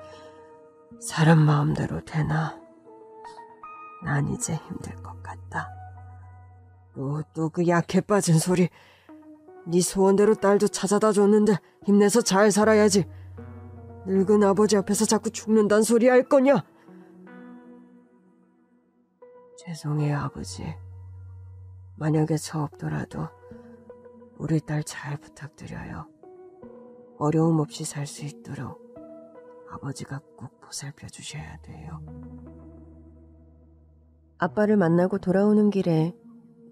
사람 마음대로 되나. 난 이제 힘들 것 같다. 또 그 약해 빠진 소리. 네 소원대로 딸도 찾아다 줬는데 힘내서 잘 살아야지. 늙은 아버지 앞에서 자꾸 죽는단 소리 할 거냐? 죄송해요, 아버지. 만약에 저 없더라도 우리 딸 잘 부탁드려요. 어려움 없이 살 수 있도록 아버지가 꼭 보살펴 주셔야 돼요. 아빠를 만나고 돌아오는 길에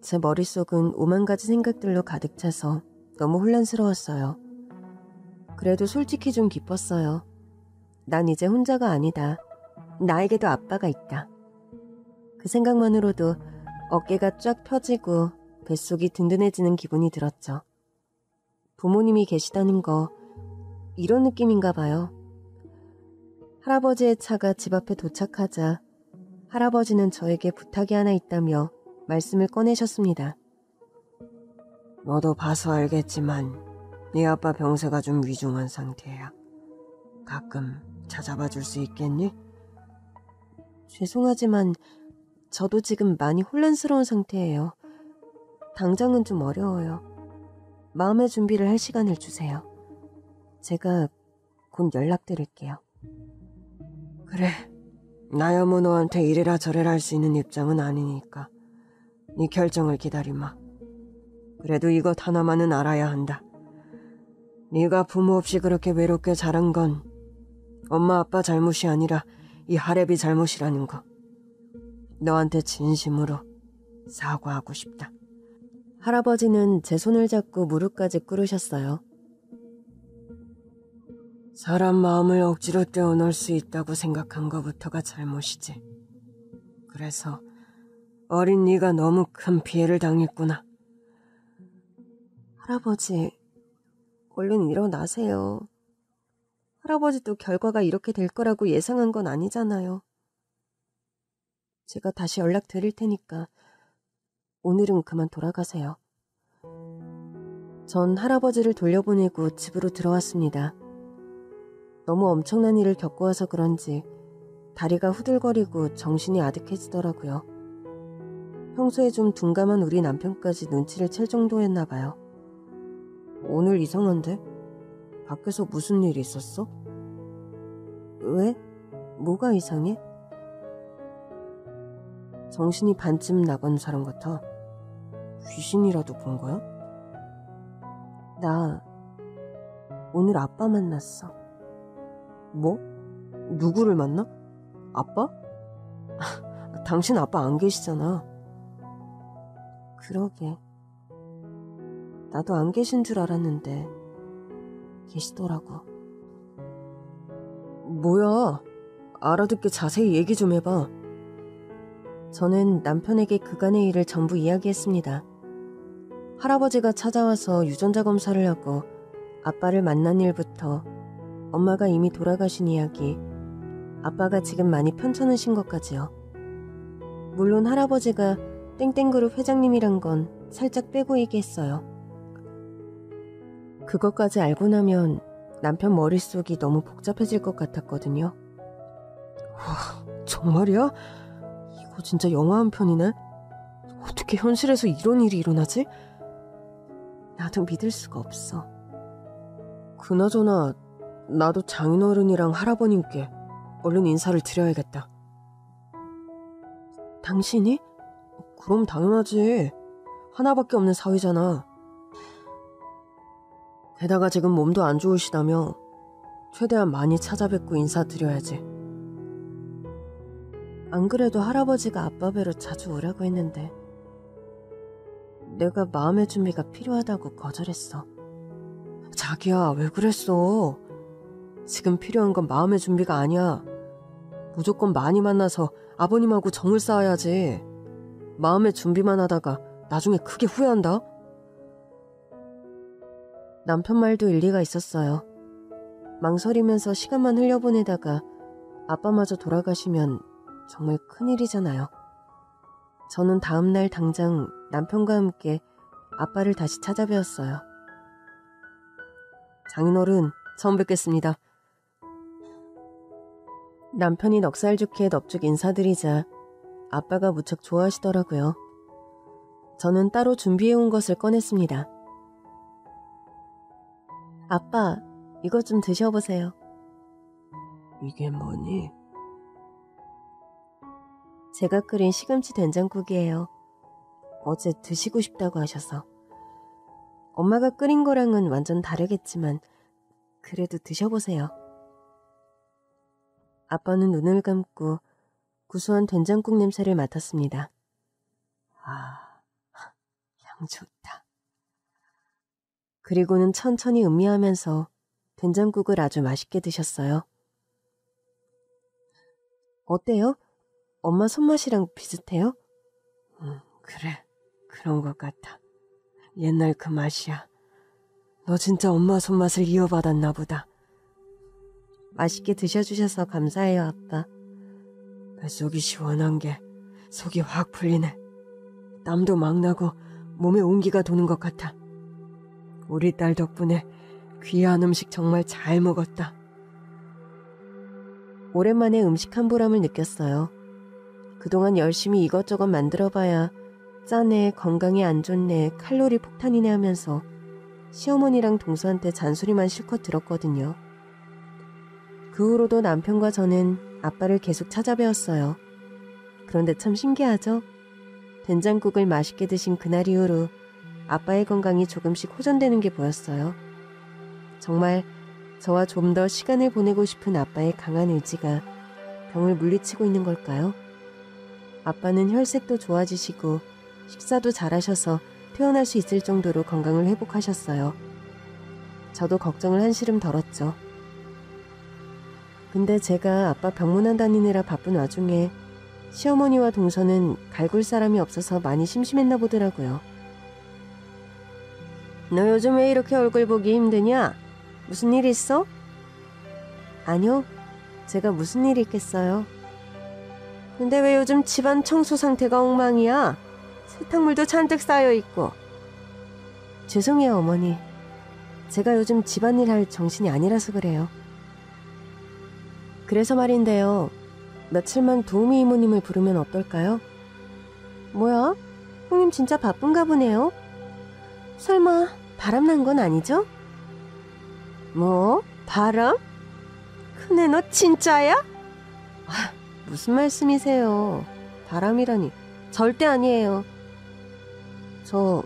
제 머릿속은 오만 가지 생각들로 가득 차서 너무 혼란스러웠어요. 그래도 솔직히 좀 기뻤어요. 난 이제 혼자가 아니다. 나에게도 아빠가 있다. 그 생각만으로도 어깨가 쫙 펴지고 뱃속이 든든해지는 기분이 들었죠. 부모님이 계시다는 거 이런 느낌인가 봐요. 할아버지의 차가 집 앞에 도착하자 할아버지는 저에게 부탁이 하나 있다며 말씀을 꺼내셨습니다. 너도 봐서 알겠지만 네 아빠 병세가 좀 위중한 상태야. 가끔 찾아봐 줄 수 있겠니? 죄송하지만 저도 지금 많이 혼란스러운 상태예요. 당장은 좀 어려워요. 마음의 준비를 할 시간을 주세요. 제가 곧 연락드릴게요. 그래. 나야 뭐 너한테 이래라 저래라 할 수 있는 입장은 아니니까 네 결정을 기다리마. 그래도 이것 하나만은 알아야 한다. 네가 부모 없이 그렇게 외롭게 자란 건 엄마 아빠 잘못이 아니라 이 할애비 잘못이라는 거. 너한테 진심으로 사과하고 싶다. 할아버지는 제 손을 잡고 무릎까지 꿇으셨어요. 사람 마음을 억지로 떼어놓을 수 있다고 생각한 것부터가 잘못이지. 그래서 어린 네가 너무 큰 피해를 당했구나. 할아버지, 얼른 일어나세요. 할아버지도 결과가 이렇게 될 거라고 예상한 건 아니잖아요. 제가 다시 연락드릴 테니까 오늘은 그만 돌아가세요. 전 할아버지를 돌려보내고 집으로 들어왔습니다. 너무 엄청난 일을 겪고 와서 그런지 다리가 후들거리고 정신이 아득해지더라고요. 평소에 좀 둔감한 우리 남편까지 눈치를 챌 정도였나 봐요. 오늘 이상한데? 밖에서 무슨 일이 있었어? 왜? 뭐가 이상해? 정신이 반쯤 나간 사람 같아. 귀신이라도 본 거야? 나 오늘 아빠 만났어. 뭐? 누구를 만나? 아빠? 당신 아빠 안 계시잖아. 그러게. 나도 안 계신 줄 알았는데 계시더라고. 뭐야? 알아듣게 자세히 얘기 좀 해봐. 저는 남편에게 그간의 일을 전부 이야기했습니다. 할아버지가 찾아와서 유전자 검사를 하고 아빠를 만난 일부터 엄마가 이미 돌아가신 이야기, 아빠가 지금 많이 편찮으신 것까지요. 물론 할아버지가 땡땡그룹 회장님이란 건 살짝 빼고 얘기했어요. 그것까지 알고 나면 남편 머릿속이 너무 복잡해질 것 같았거든요. 정말이야? 이거 진짜 영화 한 편이네? 어떻게 현실에서 이런 일이 일어나지? 나도 믿을 수가 없어. 그나저나 나도 장인어른이랑 할아버님께 얼른 인사를 드려야겠다. 당신이? 그럼 당연하지. 하나밖에 없는 사위잖아. 게다가 지금 몸도 안 좋으시다며 최대한 많이 찾아뵙고 인사드려야지. 안 그래도 할아버지가 아빠 뵈러 자주 오라고 했는데 내가 마음의 준비가 필요하다고 거절했어. 자기야, 왜 그랬어? 지금 필요한 건 마음의 준비가 아니야. 무조건 많이 만나서 아버님하고 정을 쌓아야지. 마음의 준비만 하다가 나중에 크게 후회한다. 남편 말도 일리가 있었어요. 망설이면서 시간만 흘려보내다가 아빠마저 돌아가시면 정말 큰일이잖아요. 저는 다음날 당장 남편과 함께 아빠를 다시 찾아뵈었어요. 장인어른, 처음 뵙겠습니다. 남편이 넉살 좋게 넙죽 인사드리자 아빠가 무척 좋아하시더라고요. 저는 따로 준비해온 것을 꺼냈습니다. 아빠, 이것 좀 드셔보세요. 이게 뭐니? 제가 끓인 시금치 된장국이에요. 어제 드시고 싶다고 하셔서. 엄마가 끓인 거랑은 완전 다르겠지만 그래도 드셔보세요. 아빠는 눈을 감고 구수한 된장국 냄새를 맡았습니다. 향 좋다. 그리고는 천천히 음미하면서 된장국을 아주 맛있게 드셨어요. 어때요? 엄마 손맛이랑 비슷해요? 그래, 그런 것 같아. 옛날 그 맛이야. 너 진짜 엄마 손맛을 이어받았나 보다. 맛있게 드셔주셔서 감사해요, 아빠. 뱃속이 시원한 게 속이 확 풀리네. 땀도 막 나고 몸에 온기가 도는 것 같아. 우리 딸 덕분에 귀한 음식 정말 잘 먹었다. 오랜만에 음식 한 보람을 느꼈어요. 그동안 열심히 이것저것 만들어봐야 짜네, 건강에 안 좋네, 칼로리 폭탄이네 하면서 시어머니랑 동서한테 잔소리만 실컷 들었거든요. 그 후로도 남편과 저는 아빠를 계속 찾아뵈었어요. 그런데 참 신기하죠? 된장국을 맛있게 드신 그날 이후로 아빠의 건강이 조금씩 호전되는 게 보였어요. 정말 저와 좀 더 시간을 보내고 싶은 아빠의 강한 의지가 병을 물리치고 있는 걸까요? 아빠는 혈색도 좋아지시고 식사도 잘하셔서 퇴원할 수 있을 정도로 건강을 회복하셨어요. 저도 걱정을 한시름 덜었죠. 근데 제가 아빠 병문안 다니느라 바쁜 와중에 시어머니와 동서는 갈굴 사람이 없어서 많이 심심했나 보더라고요. 너 요즘 왜 이렇게 얼굴 보기 힘드냐? 무슨 일 있어? 아니요, 제가 무슨 일이 있겠어요. 근데 왜 요즘 집안 청소 상태가 엉망이야? 세탁물도 잔뜩 쌓여있고. 죄송해요, 어머니. 제가 요즘 집안일 할 정신이 아니라서 그래요. 그래서 말인데요. 며칠만 도우미 이모님을 부르면 어떨까요? 뭐야? 형님 진짜 바쁜가 보네요. 설마 바람난 건 아니죠? 뭐? 바람? 큰애 너 진짜야? 무슨 말씀이세요? 바람이라니. 절대 아니에요. 저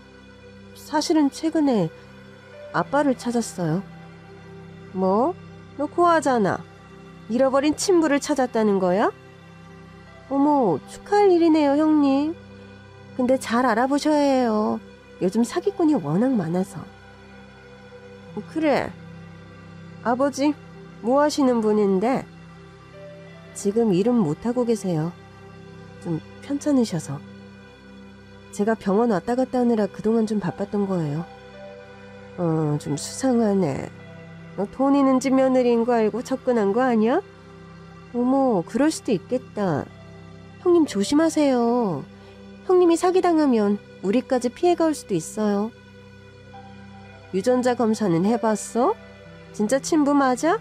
사실은 최근에 아빠를 찾았어요. 뭐? 너 고아잖아. 잃어버린 친부를 찾았다는 거야? 어머, 축하할 일이네요, 형님. 근데 잘 알아보셔야 해요. 요즘 사기꾼이 워낙 많아서. 그래. 아버지, 뭐 하시는 분인데? 지금 일은 못하고 계세요. 좀 편찮으셔서. 제가 병원 왔다 갔다 하느라 그동안 좀 바빴던 거예요. 좀 수상하네. 돈 있는 집 며느리인 거 알고 접근한 거 아니야? 어머, 그럴 수도 있겠다. 형님 조심하세요. 형님이 사기당하면 우리까지 피해가 올 수도 있어요. 유전자 검사는 해봤어? 진짜 친부 맞아?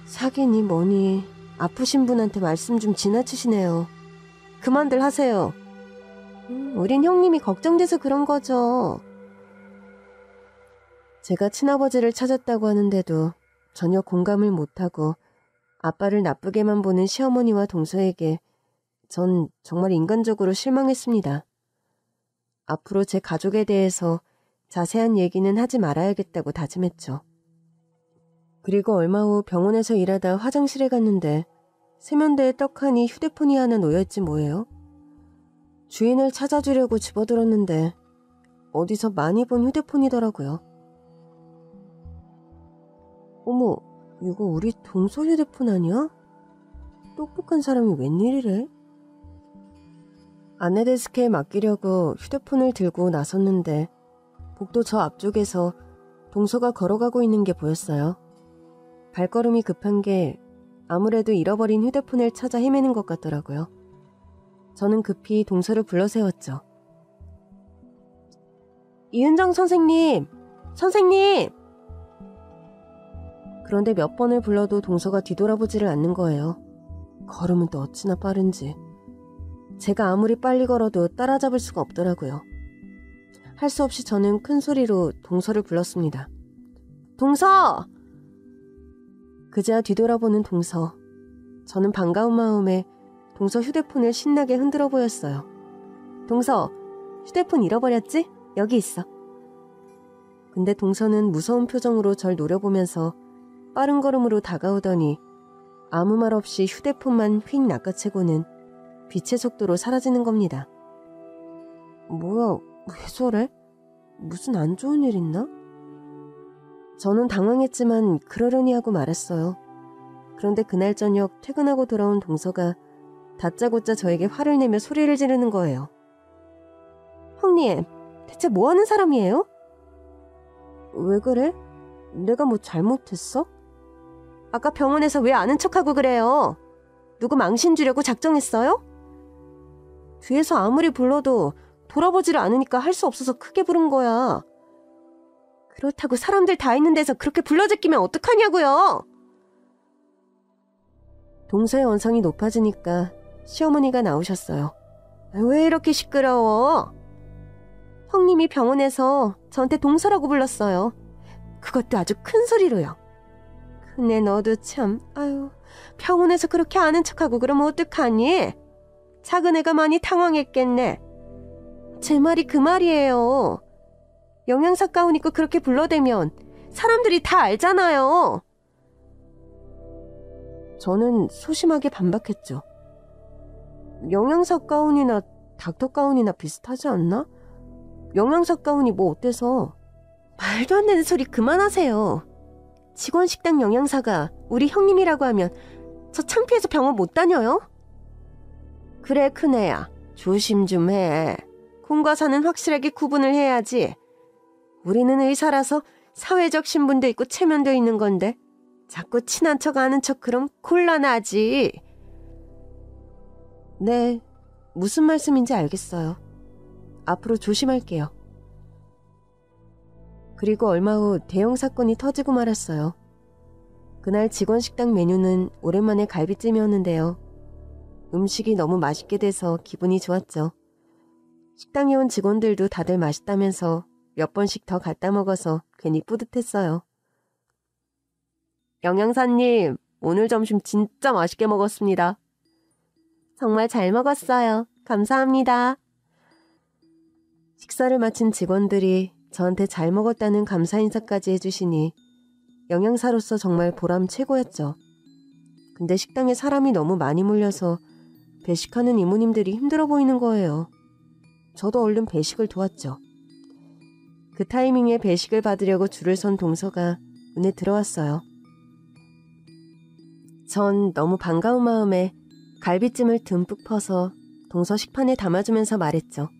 사기니 뭐니 아프신 분한테 말씀 좀 지나치시네요. 그만들 하세요. 우린 형님이 걱정돼서 그런 거죠. 제가 친아버지를 찾았다고 하는데도 전혀 공감을 못하고 아빠를 나쁘게만 보는 시어머니와 동서에게 전 정말 인간적으로 실망했습니다. 앞으로 제 가족에 대해서 자세한 얘기는 하지 말아야겠다고 다짐했죠. 그리고 얼마 후 병원에서 일하다 화장실에 갔는데 세면대에 떡하니 휴대폰이 하나 놓여있지 뭐예요? 주인을 찾아주려고 집어들었는데 어디서 많이 본 휴대폰이더라고요. 어머, 이거 우리 동서 휴대폰 아니야? 똑똑한 사람이 웬일이래? 아내 데스크에 맡기려고 휴대폰을 들고 나섰는데 복도 저 앞쪽에서 동서가 걸어가고 있는 게 보였어요. 발걸음이 급한 게 아무래도 잃어버린 휴대폰을 찾아 헤매는 것 같더라고요. 저는 급히 동서를 불러세웠죠. 이은정 선생님! 선생님! 그런데 몇 번을 불러도 동서가 뒤돌아보지를 않는 거예요. 걸음은 또 어찌나 빠른지. 제가 아무리 빨리 걸어도 따라잡을 수가 없더라고요. 할 수 없이 저는 큰 소리로 동서를 불렀습니다. 동서! 그제야 뒤돌아보는 동서. 저는 반가운 마음에 동서 휴대폰을 신나게 흔들어 보였어요. 동서, 휴대폰 잃어버렸지? 여기 있어. 근데 동서는 무서운 표정으로 절 노려보면서 빠른 걸음으로 다가오더니 아무 말 없이 휴대폰만 휙 낚아채고는 빛의 속도로 사라지는 겁니다. 뭐야, 왜 저래? 무슨 안 좋은 일 있나? 저는 당황했지만 그러려니 하고 말았어요. 그런데 그날 저녁 퇴근하고 돌아온 동서가 다짜고짜 저에게 화를 내며 소리를 지르는 거예요. 형님, 대체 뭐 하는 사람이에요? 왜 그래? 내가 뭐 잘못했어? 아까 병원에서 왜 아는 척하고 그래요? 누구 망신 주려고 작정했어요? 뒤에서 아무리 불러도 돌아보지를 않으니까 할 수 없어서 크게 부른 거야. 그렇다고 사람들 다 있는 데서 그렇게 불러제끼면 어떡하냐고요? 동서의 언성이 높아지니까 시어머니가 나오셨어요. 왜 이렇게 시끄러워? 형님이 병원에서 저한테 동서라고 불렀어요. 그것도 아주 큰 소리로요. 근데 너도 참, 아유, 병원에서 그렇게 아는 척하고 그러면 어떡하니? 작은 애가 많이 당황했겠네. 제 말이 그 말이에요. 영양사 가운 입고 그렇게 불러대면 사람들이 다 알잖아요. 저는 소심하게 반박했죠. 영양사 가운이나 닥터 가운이나 비슷하지 않나? 영양사 가운이 뭐 어때서? 말도 안 되는 소리 그만하세요. 직원 식당 영양사가 우리 형님이라고 하면 저 창피해서 병원 못 다녀요? 그래, 큰애야. 조심 좀 해. 공과 사는 확실하게 구분을 해야지. 우리는 의사라서 사회적 신분도 있고 체면도 있는 건데 자꾸 친한 척 아는 척 그럼 곤란하지. 네, 무슨 말씀인지 알겠어요. 앞으로 조심할게요. 그리고 얼마 후 대형 사건이 터지고 말았어요. 그날 직원 식당 메뉴는 오랜만에 갈비찜이었는데요. 음식이 너무 맛있게 돼서 기분이 좋았죠. 식당에 온 직원들도 다들 맛있다면서 몇 번씩 더 갖다 먹어서 괜히 뿌듯했어요. 영양사님, 오늘 점심 진짜 맛있게 먹었습니다. 정말 잘 먹었어요. 감사합니다. 식사를 마친 직원들이 저한테 잘 먹었다는 감사 인사까지 해주시니 영양사로서 정말 보람 최고였죠. 근데 식당에 사람이 너무 많이 몰려서 배식하는 이모님들이 힘들어 보이는 거예요. 저도 얼른 배식을 도왔죠. 그 타이밍에 배식을 받으려고 줄을 선 동서가 눈에 들어왔어요. 전 너무 반가운 마음에 갈비찜을 듬뿍 퍼서 동서 식판에 담아주면서 말했죠.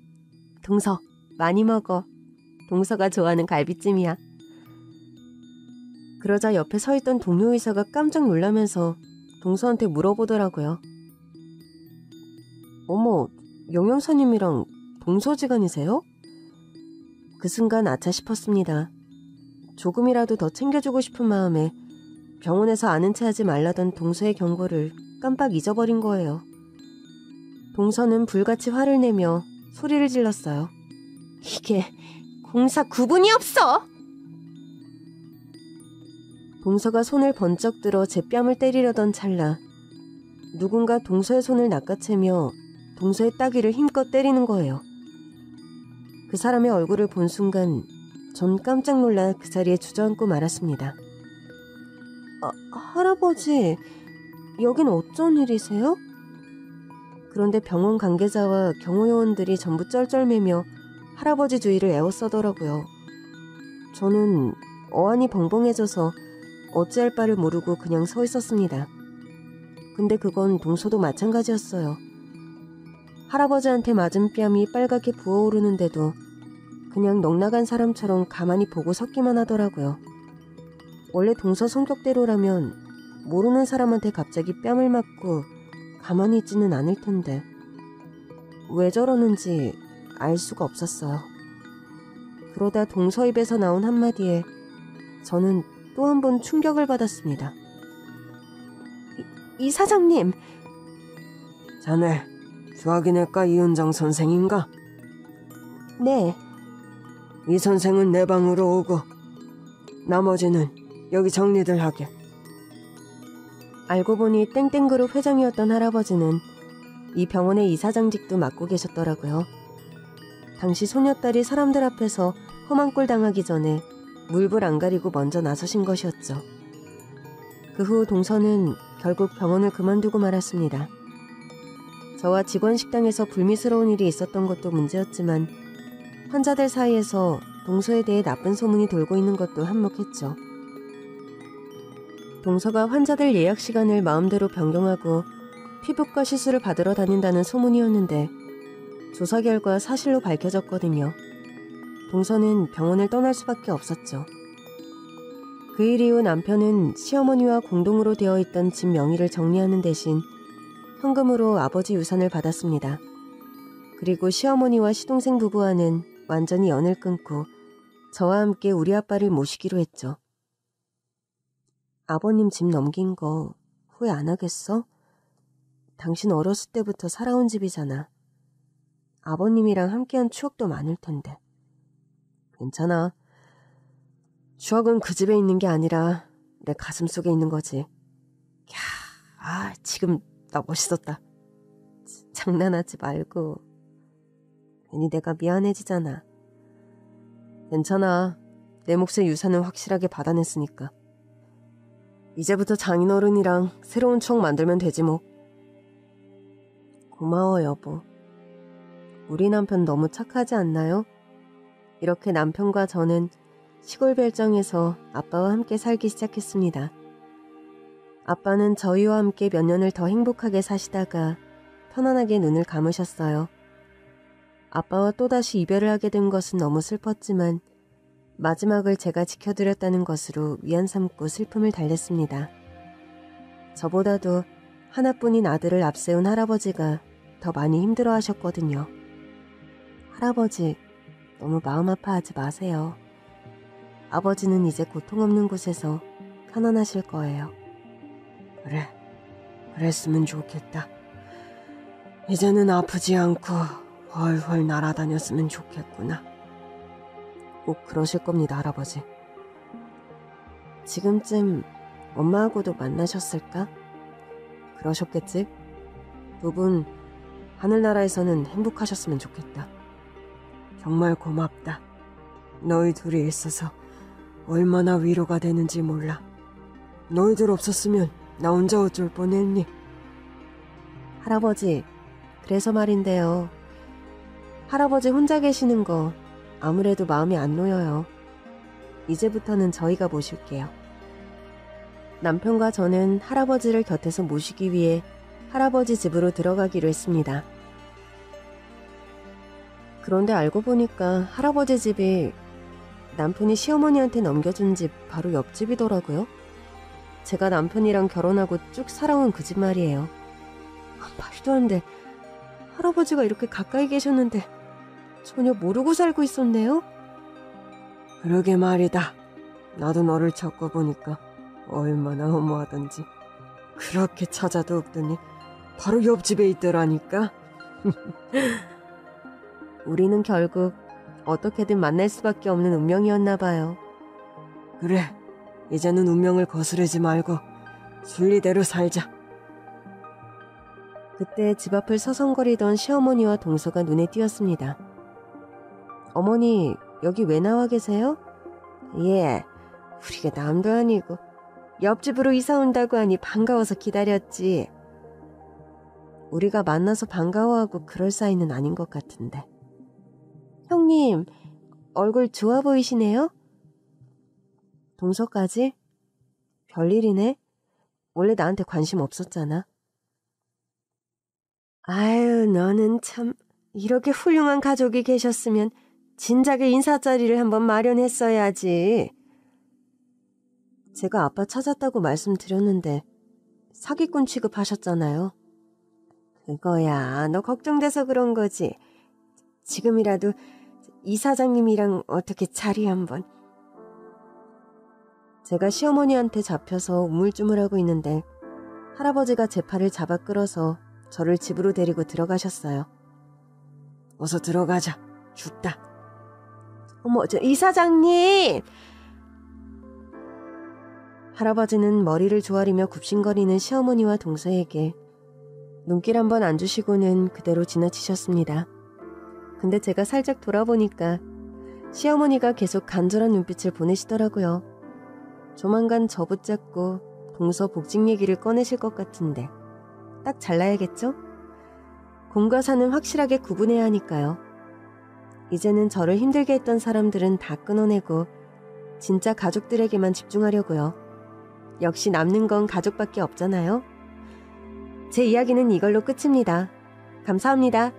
동서, 많이 먹어. 동서가 좋아하는 갈비찜이야. 그러자 옆에 서 있던 동료 의사가 깜짝 놀라면서 동서한테 물어보더라고요. 어머, 영양사님이랑 동서지간이세요? 그 순간 아차 싶었습니다. 조금이라도 더 챙겨주고 싶은 마음에 병원에서 아는 체 하지 말라던 동서의 경고를 깜빡 잊어버린 거예요. 동서는 불같이 화를 내며 소리를 질렀어요. 이게 공사 구분이 없어! 동서가 손을 번쩍 들어 제 뺨을 때리려던 찰나 누군가 동서의 손을 낚아채며 동서의 따귀를 힘껏 때리는 거예요. 그 사람의 얼굴을 본 순간 전 깜짝 놀라 그 자리에 주저앉고 말았습니다. 할아버지, 여긴 어쩐 일이세요? 그런데 병원 관계자와 경호요원들이 전부 쩔쩔매며 할아버지 주위를 에워싸더라고요. 저는 어안이 벙벙해져서 어찌할 바를 모르고 그냥 서 있었습니다. 근데 그건 동서도 마찬가지였어요. 할아버지한테 맞은 뺨이 빨갛게 부어오르는데도 그냥 넋나간 사람처럼 가만히 보고 섰기만 하더라고요. 원래 동서 성격대로라면 모르는 사람한테 갑자기 뺨을 맞고 가만히 있지는 않을 텐데 왜 저러는지 알 수가 없었어요. 그러다 동서 입에서 나온 한마디에 저는 또 한 번 충격을 받았습니다. 이 사장님! 자네, 수학인외과 이은정 선생인가? 네. 이 선생은 내 방으로 오고 나머지는 여기 정리들 하게. 알고 보니 땡땡그룹 회장이었던 할아버지는 이 병원의 이사장직도 맡고 계셨더라고요. 당시 소녀딸이 사람들 앞에서 험한 꼴 당하기 전에 물불 안 가리고 먼저 나서신 것이었죠. 그 후 동서는 결국 병원을 그만두고 말았습니다. 저와 직원 식당에서 불미스러운 일이 있었던 것도 문제였지만 환자들 사이에서 동서에 대해 나쁜 소문이 돌고 있는 것도 한몫했죠. 동서가 환자들 예약 시간을 마음대로 변경하고 피부과 시술을 받으러 다닌다는 소문이었는데 조사 결과 사실로 밝혀졌거든요. 동서는 병원을 떠날 수밖에 없었죠. 그 일 이후 남편은 시어머니와 공동으로 되어 있던 집 명의를 정리하는 대신 현금으로 아버지 유산을 받았습니다. 그리고 시어머니와 시동생 부부와는 완전히 연을 끊고 저와 함께 우리 아빠를 모시기로 했죠. 아버님 집 넘긴 거 후회 안 하겠어? 당신 어렸을 때부터 살아온 집이잖아. 아버님이랑 함께한 추억도 많을 텐데. 괜찮아. 추억은 그 집에 있는 게 아니라 내 가슴 속에 있는 거지. 지금 나 멋있었다. 장난하지 말고. 괜히 내가 미안해지잖아. 괜찮아. 내 몫의 유산은 확실하게 받아냈으니까. 이제부터 장인어른이랑 새로운 추억 만들면 되지 뭐. 고마워 여보. 우리 남편 너무 착하지 않나요? 이렇게 남편과 저는 시골 별장에서 아빠와 함께 살기 시작했습니다. 아빠는 저희와 함께 몇 년을 더 행복하게 사시다가 편안하게 눈을 감으셨어요. 아빠와 또다시 이별을 하게 된 것은 너무 슬펐지만 마지막을 제가 지켜드렸다는 것으로 위안 삼고 슬픔을 달랬습니다. 저보다도 하나뿐인 아들을 앞세운 할아버지가 더 많이 힘들어하셨거든요. 할아버지, 너무 마음 아파하지 마세요. 아버지는 이제 고통 없는 곳에서 편안하실 거예요. 그래, 그랬으면 좋겠다. 이제는 아프지 않고 훨훨 날아다녔으면 좋겠구나. 꼭 그러실 겁니다, 할아버지. 지금쯤 엄마하고도 만나셨을까? 그러셨겠지? 두 분 하늘나라에서는 행복하셨으면 좋겠다. 정말 고맙다. 너희 둘이 있어서 얼마나 위로가 되는지 몰라. 너희들 없었으면 나 혼자 어쩔 뻔했니? 할아버지, 그래서 말인데요. 할아버지 혼자 계시는 거 아무래도 마음이 안 놓여요. 이제부터는 저희가 모실게요. 남편과 저는 할아버지를 곁에서 모시기 위해 할아버지 집으로 들어가기로 했습니다. 그런데 알고 보니까 할아버지 집이 남편이 시어머니한테 넘겨준 집 바로 옆집이더라고요. 제가 남편이랑 결혼하고 쭉 살아온 그 집 말이에요. 말도 안 돼. 할아버지가 이렇게 가까이 계셨는데 전혀 모르고 살고 있었네요? 그러게 말이다. 나도 너를 겪어보니까 얼마나 허무하던지. 그렇게 찾아도 없더니 바로 옆집에 있더라니까. 우리는 결국 어떻게든 만날 수밖에 없는 운명이었나 봐요. 그래, 이제는 운명을 거스르지 말고 순리대로 살자. 그때 집 앞을 서성거리던 시어머니와 동서가 눈에 띄었습니다. 어머니, 여기 왜 나와 계세요? 예, 우리가 남도 아니고 옆집으로 이사 온다고 하니 반가워서 기다렸지. 우리가 만나서 반가워하고 그럴 사이는 아닌 것 같은데. 형님, 얼굴 좋아 보이시네요? 동서까지? 별일이네. 원래 나한테 관심 없었잖아. 아유, 너는 참 이렇게 훌륭한 가족이 계셨으면 진작에 인사자리를 한번 마련했어야지. 제가 아빠 찾았다고 말씀드렸는데 사기꾼 취급하셨잖아요. 그거야, 너 걱정돼서 그런 거지. 지금이라도 이사장님이랑 어떻게 자리 한번. 제가 시어머니한테 잡혀서 우물쭈물하고 있는데 할아버지가 제 팔을 잡아 끌어서 저를 집으로 데리고 들어가셨어요. 어서 들어가자. 춥다. 어머, 저 이사장님! 할아버지는 머리를 조아리며 굽신거리는 시어머니와 동서에게 눈길 한번 안 주시고는 그대로 지나치셨습니다. 근데 제가 살짝 돌아보니까 시어머니가 계속 간절한 눈빛을 보내시더라고요. 조만간 저 붙잡고 동서 복직 얘기를 꺼내실 것 같은데 딱 잘라야겠죠? 공과 사는 확실하게 구분해야 하니까요. 이제는 저를 힘들게 했던 사람들은 다 끊어내고 진짜 가족들에게만 집중하려고요. 역시 남는 건 가족밖에 없잖아요. 제 이야기는 이걸로 끝입니다. 감사합니다.